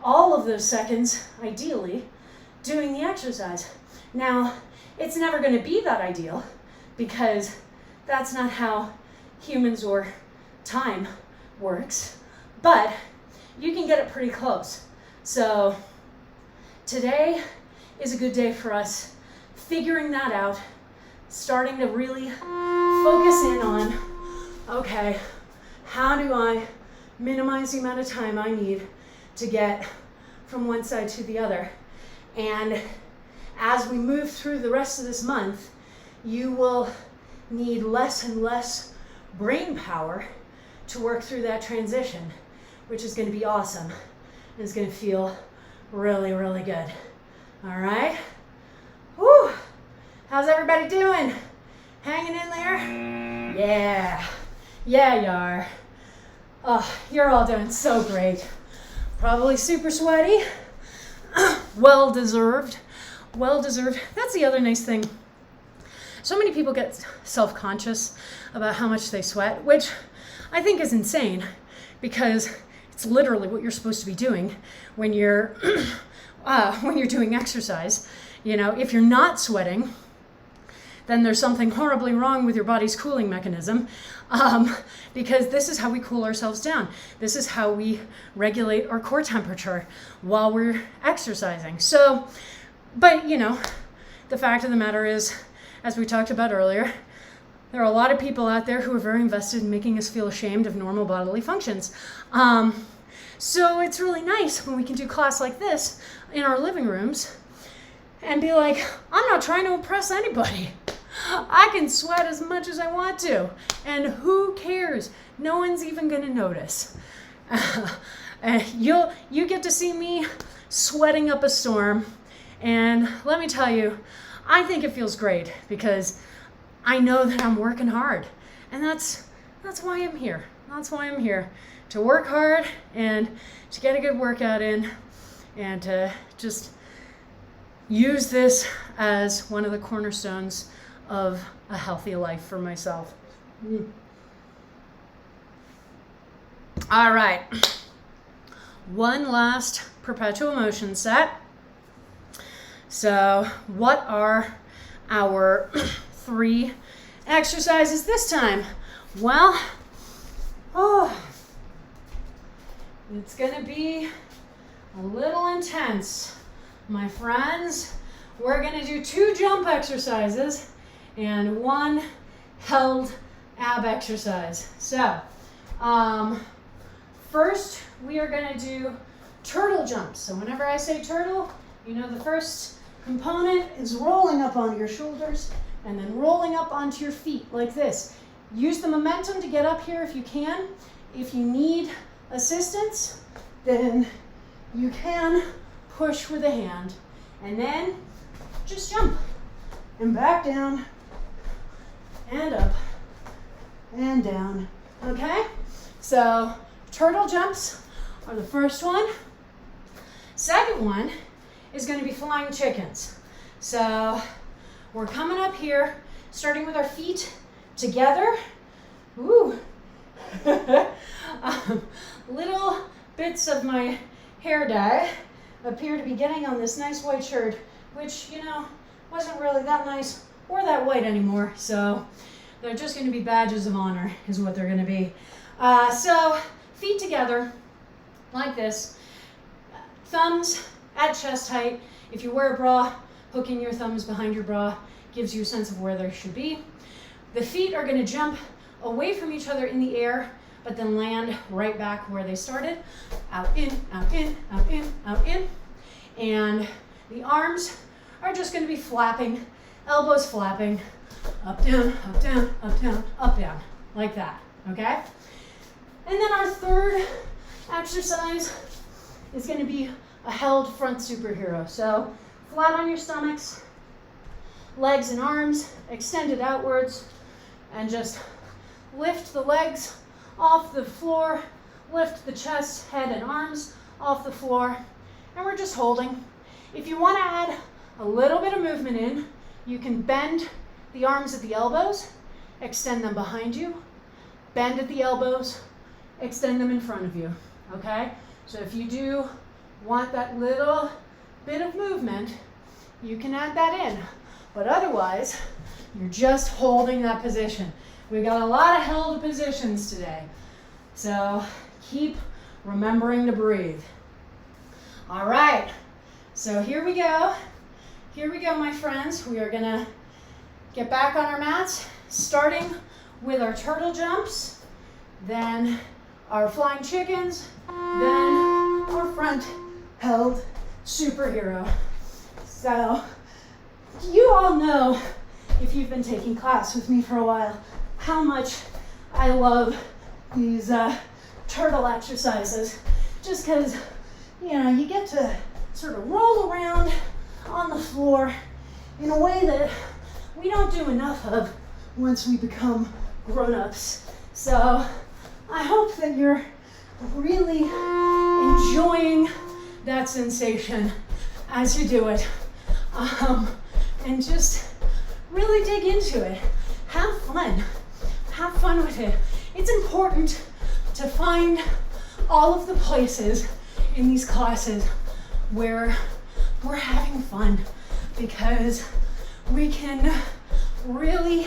all of those seconds, ideally, doing the exercise. Now, it's never going to be that ideal because that's not how humans or time works, but you can get it pretty close. So today is a good day for us figuring that out, starting to really focus in on, okay, how do I minimize the amount of time I need to get from one side to the other. And as we move through the rest of this month, you will need less and less brain power to work through that transition, which is going to be awesome. And it's going to feel really, really good. All right? Whew. How's everybody doing? Hanging in there? Yeah. Yeah, you are. Oh, you're all doing so great. Probably super sweaty. Well deserved. Well deserved. That's the other nice thing. So many people get self-conscious about how much they sweat, which I think is insane because it's literally what you're supposed to be doing when you're doing exercise. You know, if you're not sweating, then there's something horribly wrong with your body's cooling mechanism, because this is how we cool ourselves down. This is how we regulate our core temperature while we're exercising. So, but you know, the fact of the matter is, as we talked about earlier, there are a lot of people out there who are very invested in making us feel ashamed of normal bodily functions. So it's really nice when we can do class like this in our living rooms and be like, I'm not trying to impress anybody. I can sweat as much as I want to, and who cares? No one's even gonna notice. You get to see me sweating up a storm, and let me tell you, I think it feels great because I know that I'm working hard, and that's why I'm here. That's why I'm here, to work hard and to get a good workout in, and to just use this as one of the cornerstones of a healthy life for myself. All right. One last perpetual motion set. So what are our 3 exercises this time? Well, it's going to be a little intense, my friends. We're going to do 2 jump exercises and 1 held ab exercise. So, first we are going to do turtle jumps. So whenever I say turtle, you know the first component is rolling up onto your shoulders and then rolling up onto your feet like this. Use the momentum to get up here if you can. If you need assistance, then you can push with a hand and then just jump and back down and up and down. Okay? So turtle jumps are the first one. Second one is going to be flying chickens. So we're coming up here, starting with our feet together. Ooh. Little bits of my hair dye appear to be getting on this nice white shirt, which, you know, wasn't really that nice or that white anymore. So they're just going to be badges of honor is what they're going to be. So feet together like this, thumbs at chest height. If you wear a bra, hooking your thumbs behind your bra gives you a sense of where they should be. The feet are going to jump away from each other in the air, but then land right back where they started. Out, in, out, in, out, in, out, in. And the arms are just going to be flapping, elbows flapping, up, down, up, down, up, down, up, down, like that, okay? And then our third exercise is going to be a held front superhero. So flat on your stomachs, legs and arms extended outwards, and just lift the legs off the floor, lift the chest, head, and arms off the floor, and we're just holding. If you want to add a little bit of movement in, you can bend the arms at the elbows, extend them behind you, bend at the elbows, extend them in front of you, okay? So if you do want that little bit of movement, you can add that in. But otherwise, you're just holding that position. We got a lot of held positions today. So keep remembering to breathe. All right, so here we go. Here we go, my friends. We are gonna get back on our mats, starting with our turtle jumps, then our flying chickens, then our front held superhero. So you all know, if you've been taking class with me for a while, how much I love these turtle exercises, just because, you know, you get to sort of roll around on the floor in a way that we don't do enough of once we become grown-ups. So I hope that you're really enjoying that sensation as you do it, and just really dig into it. Have fun with it. It's important to find all of the places in these classes where we're having fun, because we can really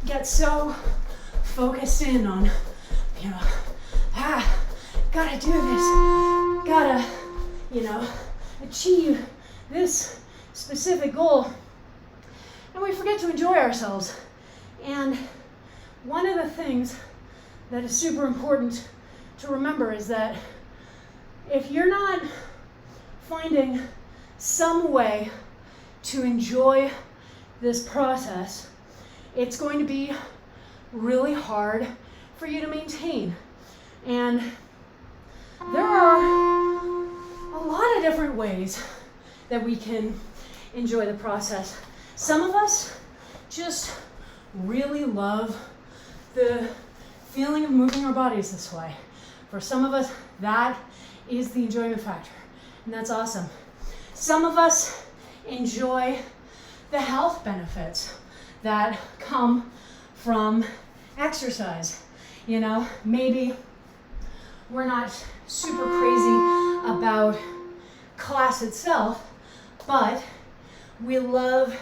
get so focused in on, you know, gotta do this, gotta, you know, achieve this specific goal, and we forget to enjoy ourselves. And one of the things that is super important to remember is that if you're not finding some way to enjoy this process, it's going to be really hard for you to maintain. And there are a lot of different ways that we can enjoy the process. Some of us just really love the feeling of moving our bodies this way. For some of us, that is the enjoyment factor, and that's awesome. Some of us enjoy the health benefits that come from exercise. You know, maybe we're not super crazy about class itself, but we love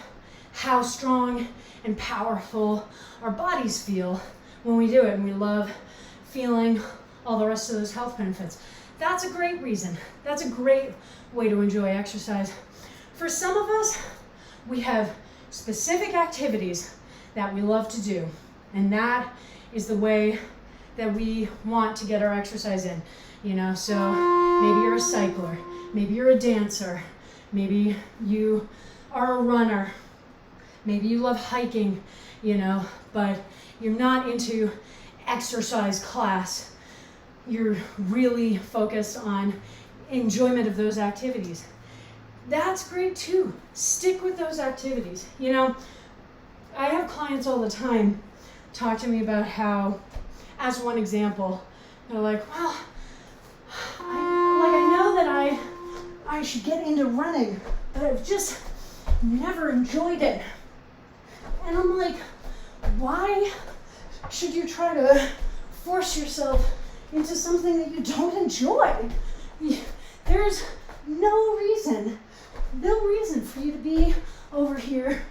how strong and powerful our bodies feel when we do it, and we love feeling all the rest of those health benefits. That's a great reason. That's a great way to enjoy exercise. For some of us, we have specific activities that we love to do, and that is the way that we want to get our exercise in. You know, so maybe you're a cycler, maybe you're a dancer, maybe you are a runner, maybe you love hiking, you know, but you're not into exercise class. you're really focused on enjoyment of those activities. That's great too. Stick with those activities. You know, I have clients all the time talk to me about how, as one example, they're like, well, I know that I should get into running, but I've just never enjoyed it. And I'm like, why should you try to force yourself into something that you don't enjoy? There's no reason for you to be over here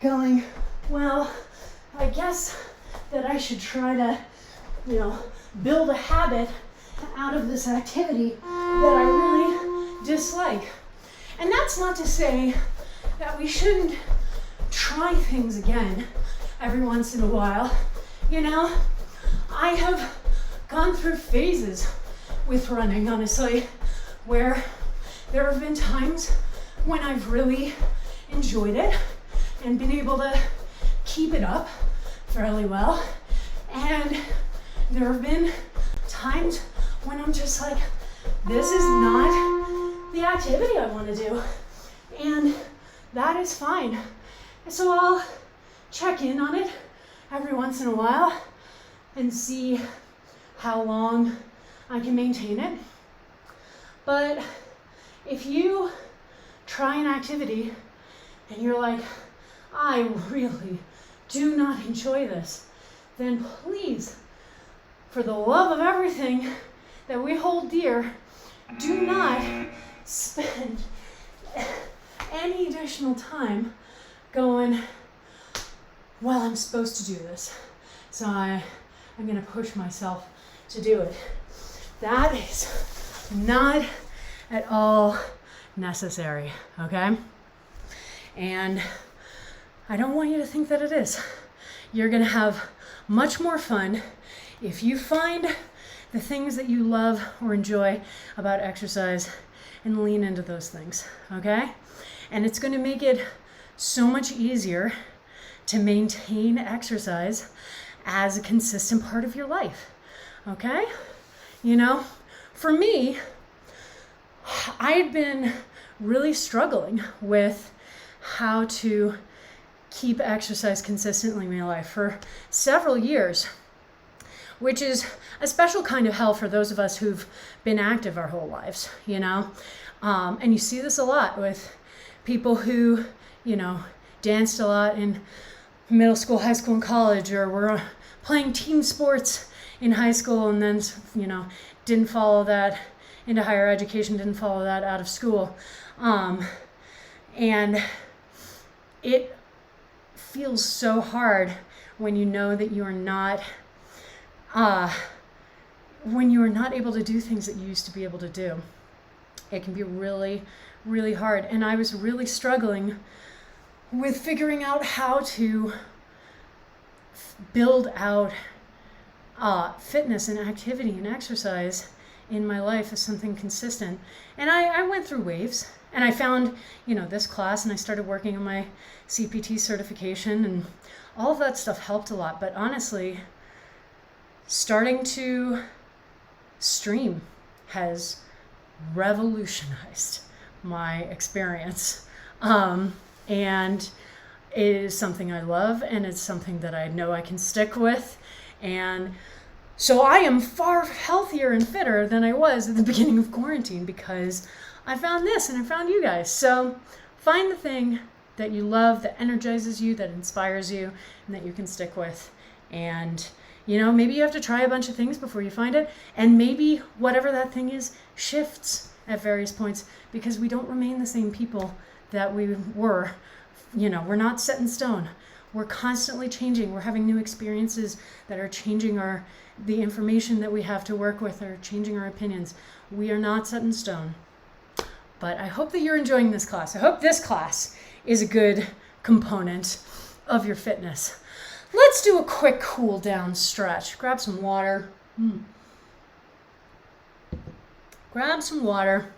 going, well, I guess that I should try to, build a habit out of this activity that I really dislike. And that's not to say that we shouldn't try things again every once in a while. I have gone through phases with running, honestly, where there have been times when I've really enjoyed it and been able to keep it up fairly well. And there have been times when I'm just like, this is not the activity I want to do. And that is fine. So I'll check in on it every once in a while and see how long I can maintain it. But if you try an activity and you're like, I really do not enjoy this, then please, for the love of everything that we hold dear, do not spend any additional time going, well, I'm supposed to do this, so I'm going to push myself to do it. That is not at all necessary, okay? And I don't want you to think that it is. You're going to have much more fun if you find the things that you love or enjoy about exercise and lean into those things, okay? And it's going to make it so much easier to maintain exercise as a consistent part of your life, okay? For me, I had been really struggling with how to keep exercise consistently in my life for several years, which is a special kind of hell for those of us who've been active our whole lives, and you see this a lot with people who, danced a lot in middle school, high school, and college, or were playing team sports in high school and then, didn't follow that into higher education, didn't follow that out of school. And it feels so hard when you know that you are not, when you are not able to do things that you used to be able to do. It can be really, really hard. And I was really struggling with figuring out how to build out fitness and activity and exercise in my life as something consistent. And I went through waves, and I found, this class, and I started working on my CPT certification, and all of that stuff helped a lot. But honestly, starting to stream has revolutionized my experience. And it is something I love, and it's something that I know I can stick with. And so I am far healthier and fitter than I was at the beginning of quarantine because I found this and I found you guys. So find the thing that you love, that energizes you, that inspires you, and that you can stick with. And, maybe you have to try a bunch of things before you find it. And maybe whatever that thing is shifts at various points because we don't remain the same people that we were. We're not set in stone. We're constantly changing. We're having new experiences that are changing the information that we have to work with, or changing our opinions. We are not set in stone. But I hope that you're enjoying this class. I hope this class is a good component of your fitness. Let's do a quick cool down stretch. Grab some water. Grab some water.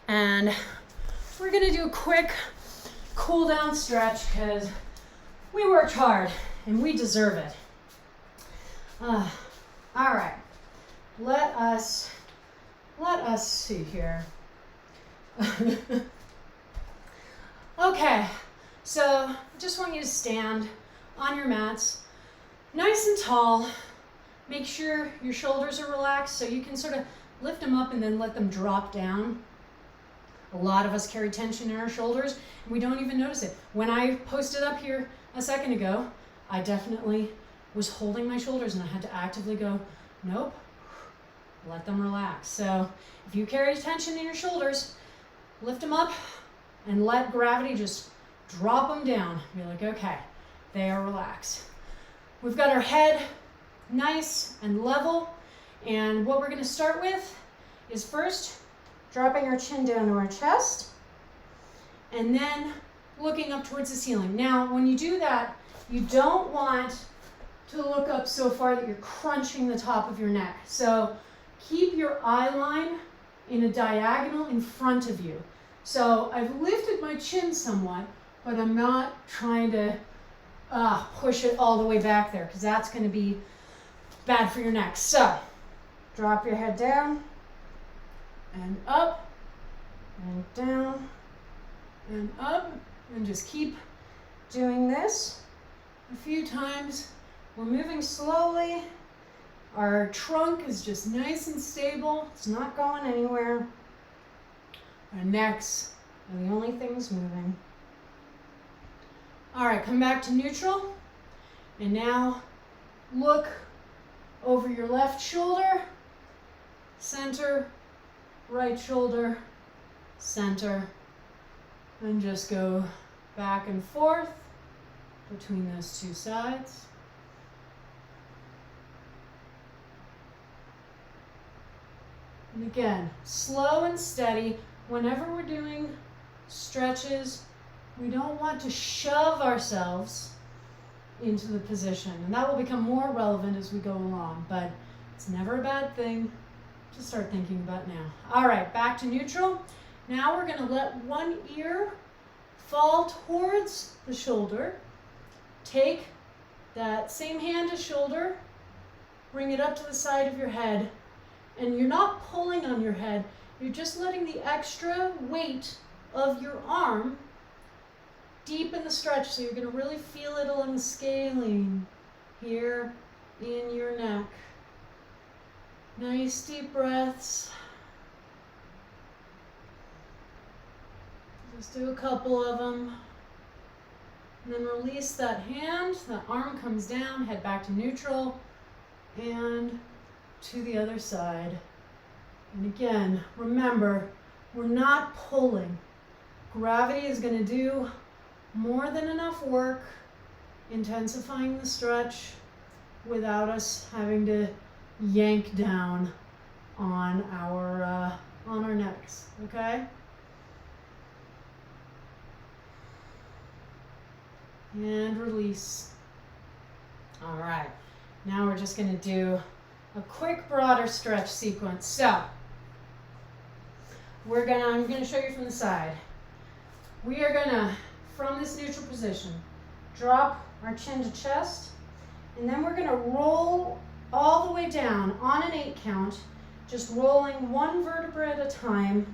And we're going to do a quick cool down stretch because we worked hard and we deserve it. All right. let us see here. Okay, so I just want you to stand on your mats, nice and tall. Make sure your shoulders are relaxed so you can sort of lift them up and then let them drop down. A lot of us carry tension in our shoulders and we don't even notice it. When I posted up here a second ago, I definitely was holding my shoulders and I had to actively go, nope, let them relax. So if you carry tension in your shoulders, lift them up and let gravity just drop them down. Be like, okay, they are relaxed. We've got our head nice and level. And what we're going to start with is first dropping our chin down to our chest and then looking up towards the ceiling. Now, when you do that, you don't want to look up so far that you're crunching the top of your neck. So keep your eye line in a diagonal in front of you. So I've lifted my chin somewhat, but I'm not trying to push it all the way back there because that's going to be bad for your neck. So drop your head down and up and down and up and just keep doing this a few times. We're moving slowly. Our trunk is just nice and stable. It's not going anywhere. Our necks are the only things moving. All right, come back to neutral. And now look over your left shoulder, center, right shoulder, center, and just go back and forth between those two sides. And again, slow and steady. Whenever we're doing stretches, we don't want to shove ourselves into the position. And that will become more relevant as we go along, but it's never a bad thing to start thinking about now. All right, back to neutral. Now we're going to let one ear fall towards the shoulder. Take that same hand to shoulder, bring it up to the side of your head, and you're not pulling on your head, you're just letting the extra weight of your arm deep in the stretch, so you're going to really feel it along the scaling here in your neck. Nice deep breaths. Just do a couple of them. And then release that hand. The arm comes down, head back to neutral, and to the other side. And again, remember, we're not pulling. Gravity is going to do more than enough work intensifying the stretch without us having to yank down on our necks, okay? And release. All right, now we're just going to do a quick broader stretch sequence. So I'm going to show you from the side. We are going to, from this neutral position, drop our chin to chest, and then we're going to roll all the way down on an 8 count, just rolling one vertebra at a time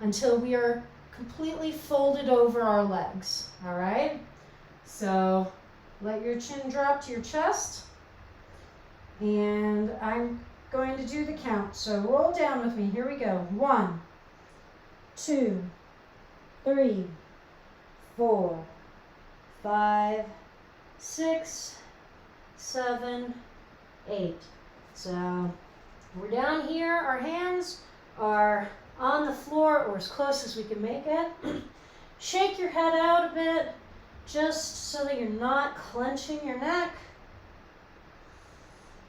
until we are completely folded over our legs, all right? So let your chin drop to your chest, and I'm going to do the count. So roll down with me. Here we go. 1, 2, 3, 4, 5, 6, 7, 8. So we're down here. Our hands are on the floor or as close as we can make it. Shake your head out a bit just so that you're not clenching your neck.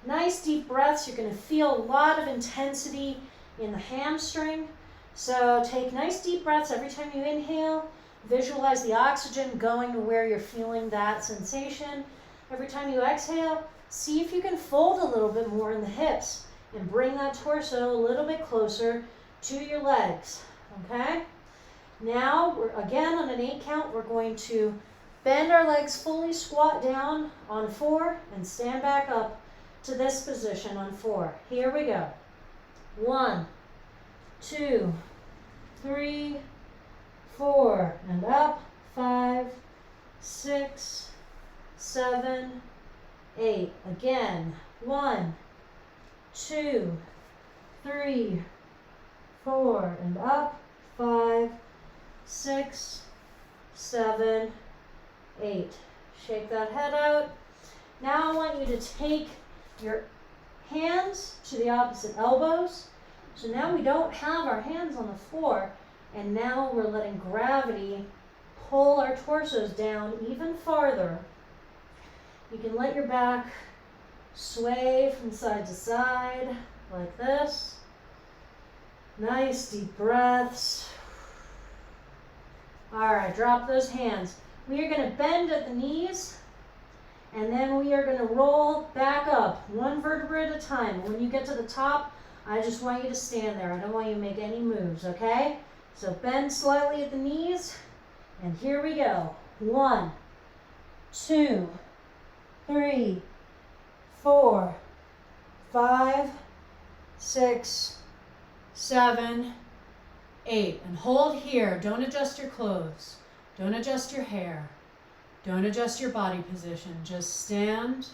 Nice deep breaths. You're going to feel a lot of intensity in the hamstring. So take nice deep breaths every time you inhale. Visualize the oxygen going to where you're feeling that sensation. Every time you exhale, see if you can fold a little bit more in the hips and bring that torso a little bit closer to your legs, okay? Now, again, on an 8 count, we're going to bend our legs fully, squat down on 4, and stand back up to this position on 4. Here we go. 1, 2, 3, 4, and up. 5, 6, 7, 8. Again. 1, 2, 3, 4, and up. 5, 6, 7, 8. Shake that head out. Now I want you to take your hands to the opposite elbows. So now we don't have our hands on the floor, and now we're letting gravity pull our torsos down even farther. You can let your back sway from side to side like this. Nice deep breaths. All right, drop those hands. We are going to bend at the knees, and then we are going to roll back up, one vertebra at a time. When you get to the top, I just want you to stand there. I don't want you to make any moves, okay? So bend slightly at the knees, and here we go. 1, 2, 3, 4, 5, 6, 7, 8. And hold here. Don't adjust your clothes. Don't adjust your hair. Don't adjust your body position. Just stand.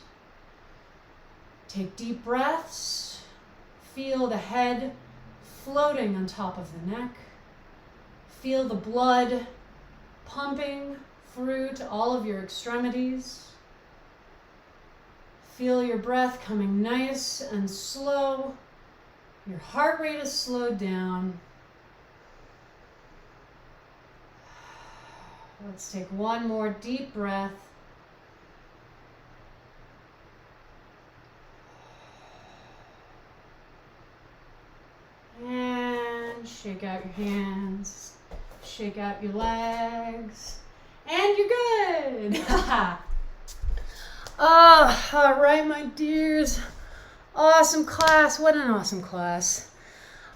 Take deep breaths. Feel the head floating on top of the neck. Feel the blood pumping through to all of your extremities. Feel your breath coming nice and slow. Your heart rate is slowed down. Let's take one more deep breath. And shake out your hands. Shake out your legs. And you're good. All right, my dears. Awesome class. What an awesome class.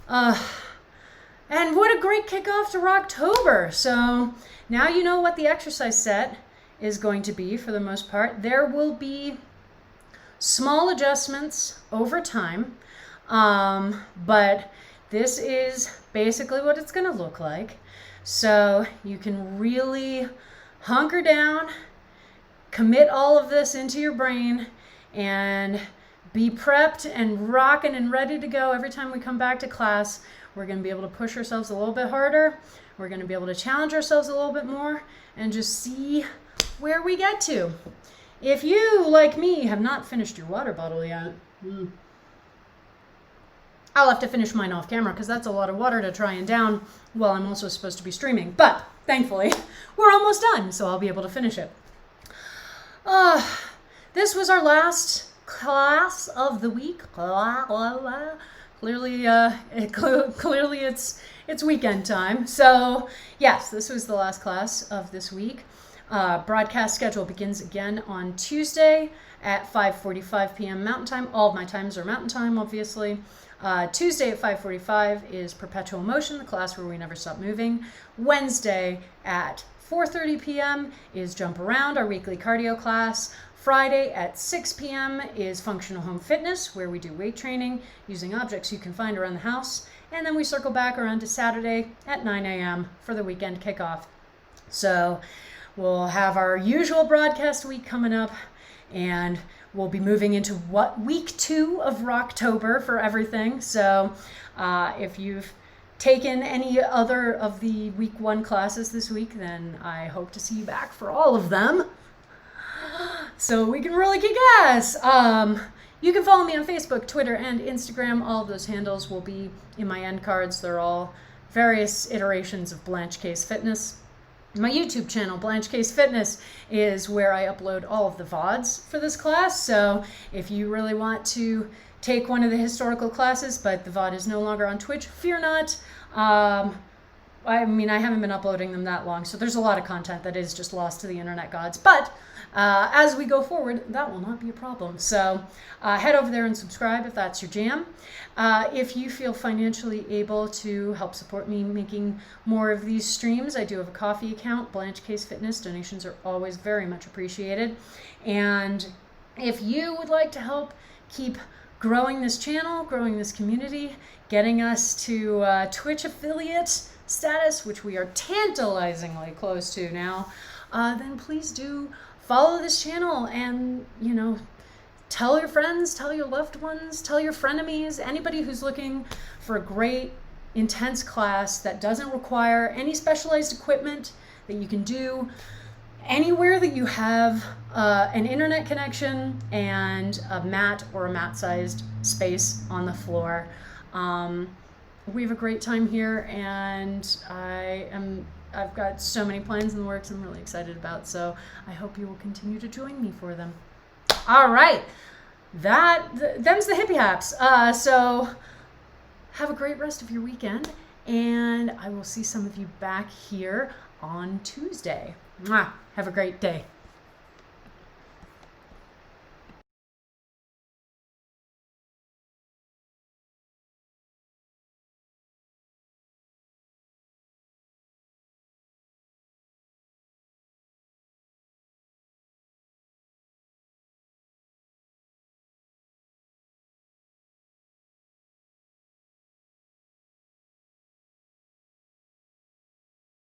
And what a great kickoff to Rocktober. So now you know what the exercise set is going to be for the most part. There will be small adjustments over time, but this is basically what it's going to look like. So you can really hunker down, commit all of this into your brain, and be prepped and rocking and ready to go every time we come back to class. We're going to be able to push ourselves a little bit harder. We're going to be able to challenge ourselves a little bit more and just see where we get to. If you, like me, have not finished your water bottle yet, I'll have to finish mine off camera because that's a lot of water to try and down while I'm also supposed to be streaming. But thankfully, we're almost done, so I'll be able to finish it. This was our last class of the week. Clearly it's weekend time. So yes, this was the last class of this week. Broadcast schedule begins again on Tuesday at 5:45 p.m. Mountain Time. All of my times are Mountain Time, obviously. Tuesday at 5:45 is Perpetual Motion, the class where we never stop moving. Wednesday at 4:30 p.m. is Jump Around, our weekly cardio class. Friday at 6 p.m. is Functional Home Fitness, where we do weight training using objects you can find around the house. And then we circle back around to Saturday at 9 a.m. for the weekend kickoff. So we'll have our usual broadcast week coming up, and we'll be moving into week 2 of Rocktober for everything. So if you've taken any other of the week 1 classes this week, then I hope to see you back for all of them, so we can really kick ass. You can follow me on Facebook, Twitter, and Instagram. All of those handles will be in my end cards. They're all various iterations of Blanche Case Fitness. My YouTube channel, Blanche Case Fitness, is where I upload all of the VODs for this class. So if you really want to take one of the historical classes, but the VOD is no longer on Twitch, fear not. I mean, I haven't been uploading them that long, so there's a lot of content that is just lost to the internet gods. But as we go forward, that will not be a problem. So head over there and subscribe if that's your jam. If you feel financially able to help support me making more of these streams, I do have a coffee account, Blanche Case Fitness. Donations are always very much appreciated. And if you would like to help keep growing this channel, growing this community, getting us to Twitch affiliate status, which we are tantalizingly close to now, then please do follow this channel and, tell your friends, tell your loved ones, tell your frenemies, anybody who's looking for a great, intense class that doesn't require any specialized equipment, that you can do anywhere that you have an internet connection and a mat or a mat-sized space on the floor. We have a great time here, and I've got so many plans in the works I'm really excited about, so I hope you will continue to join me for them. All right, them's the hippie haps. So have a great rest of your weekend, and I will see some of you back here on Tuesday. Mwah. Have a great day.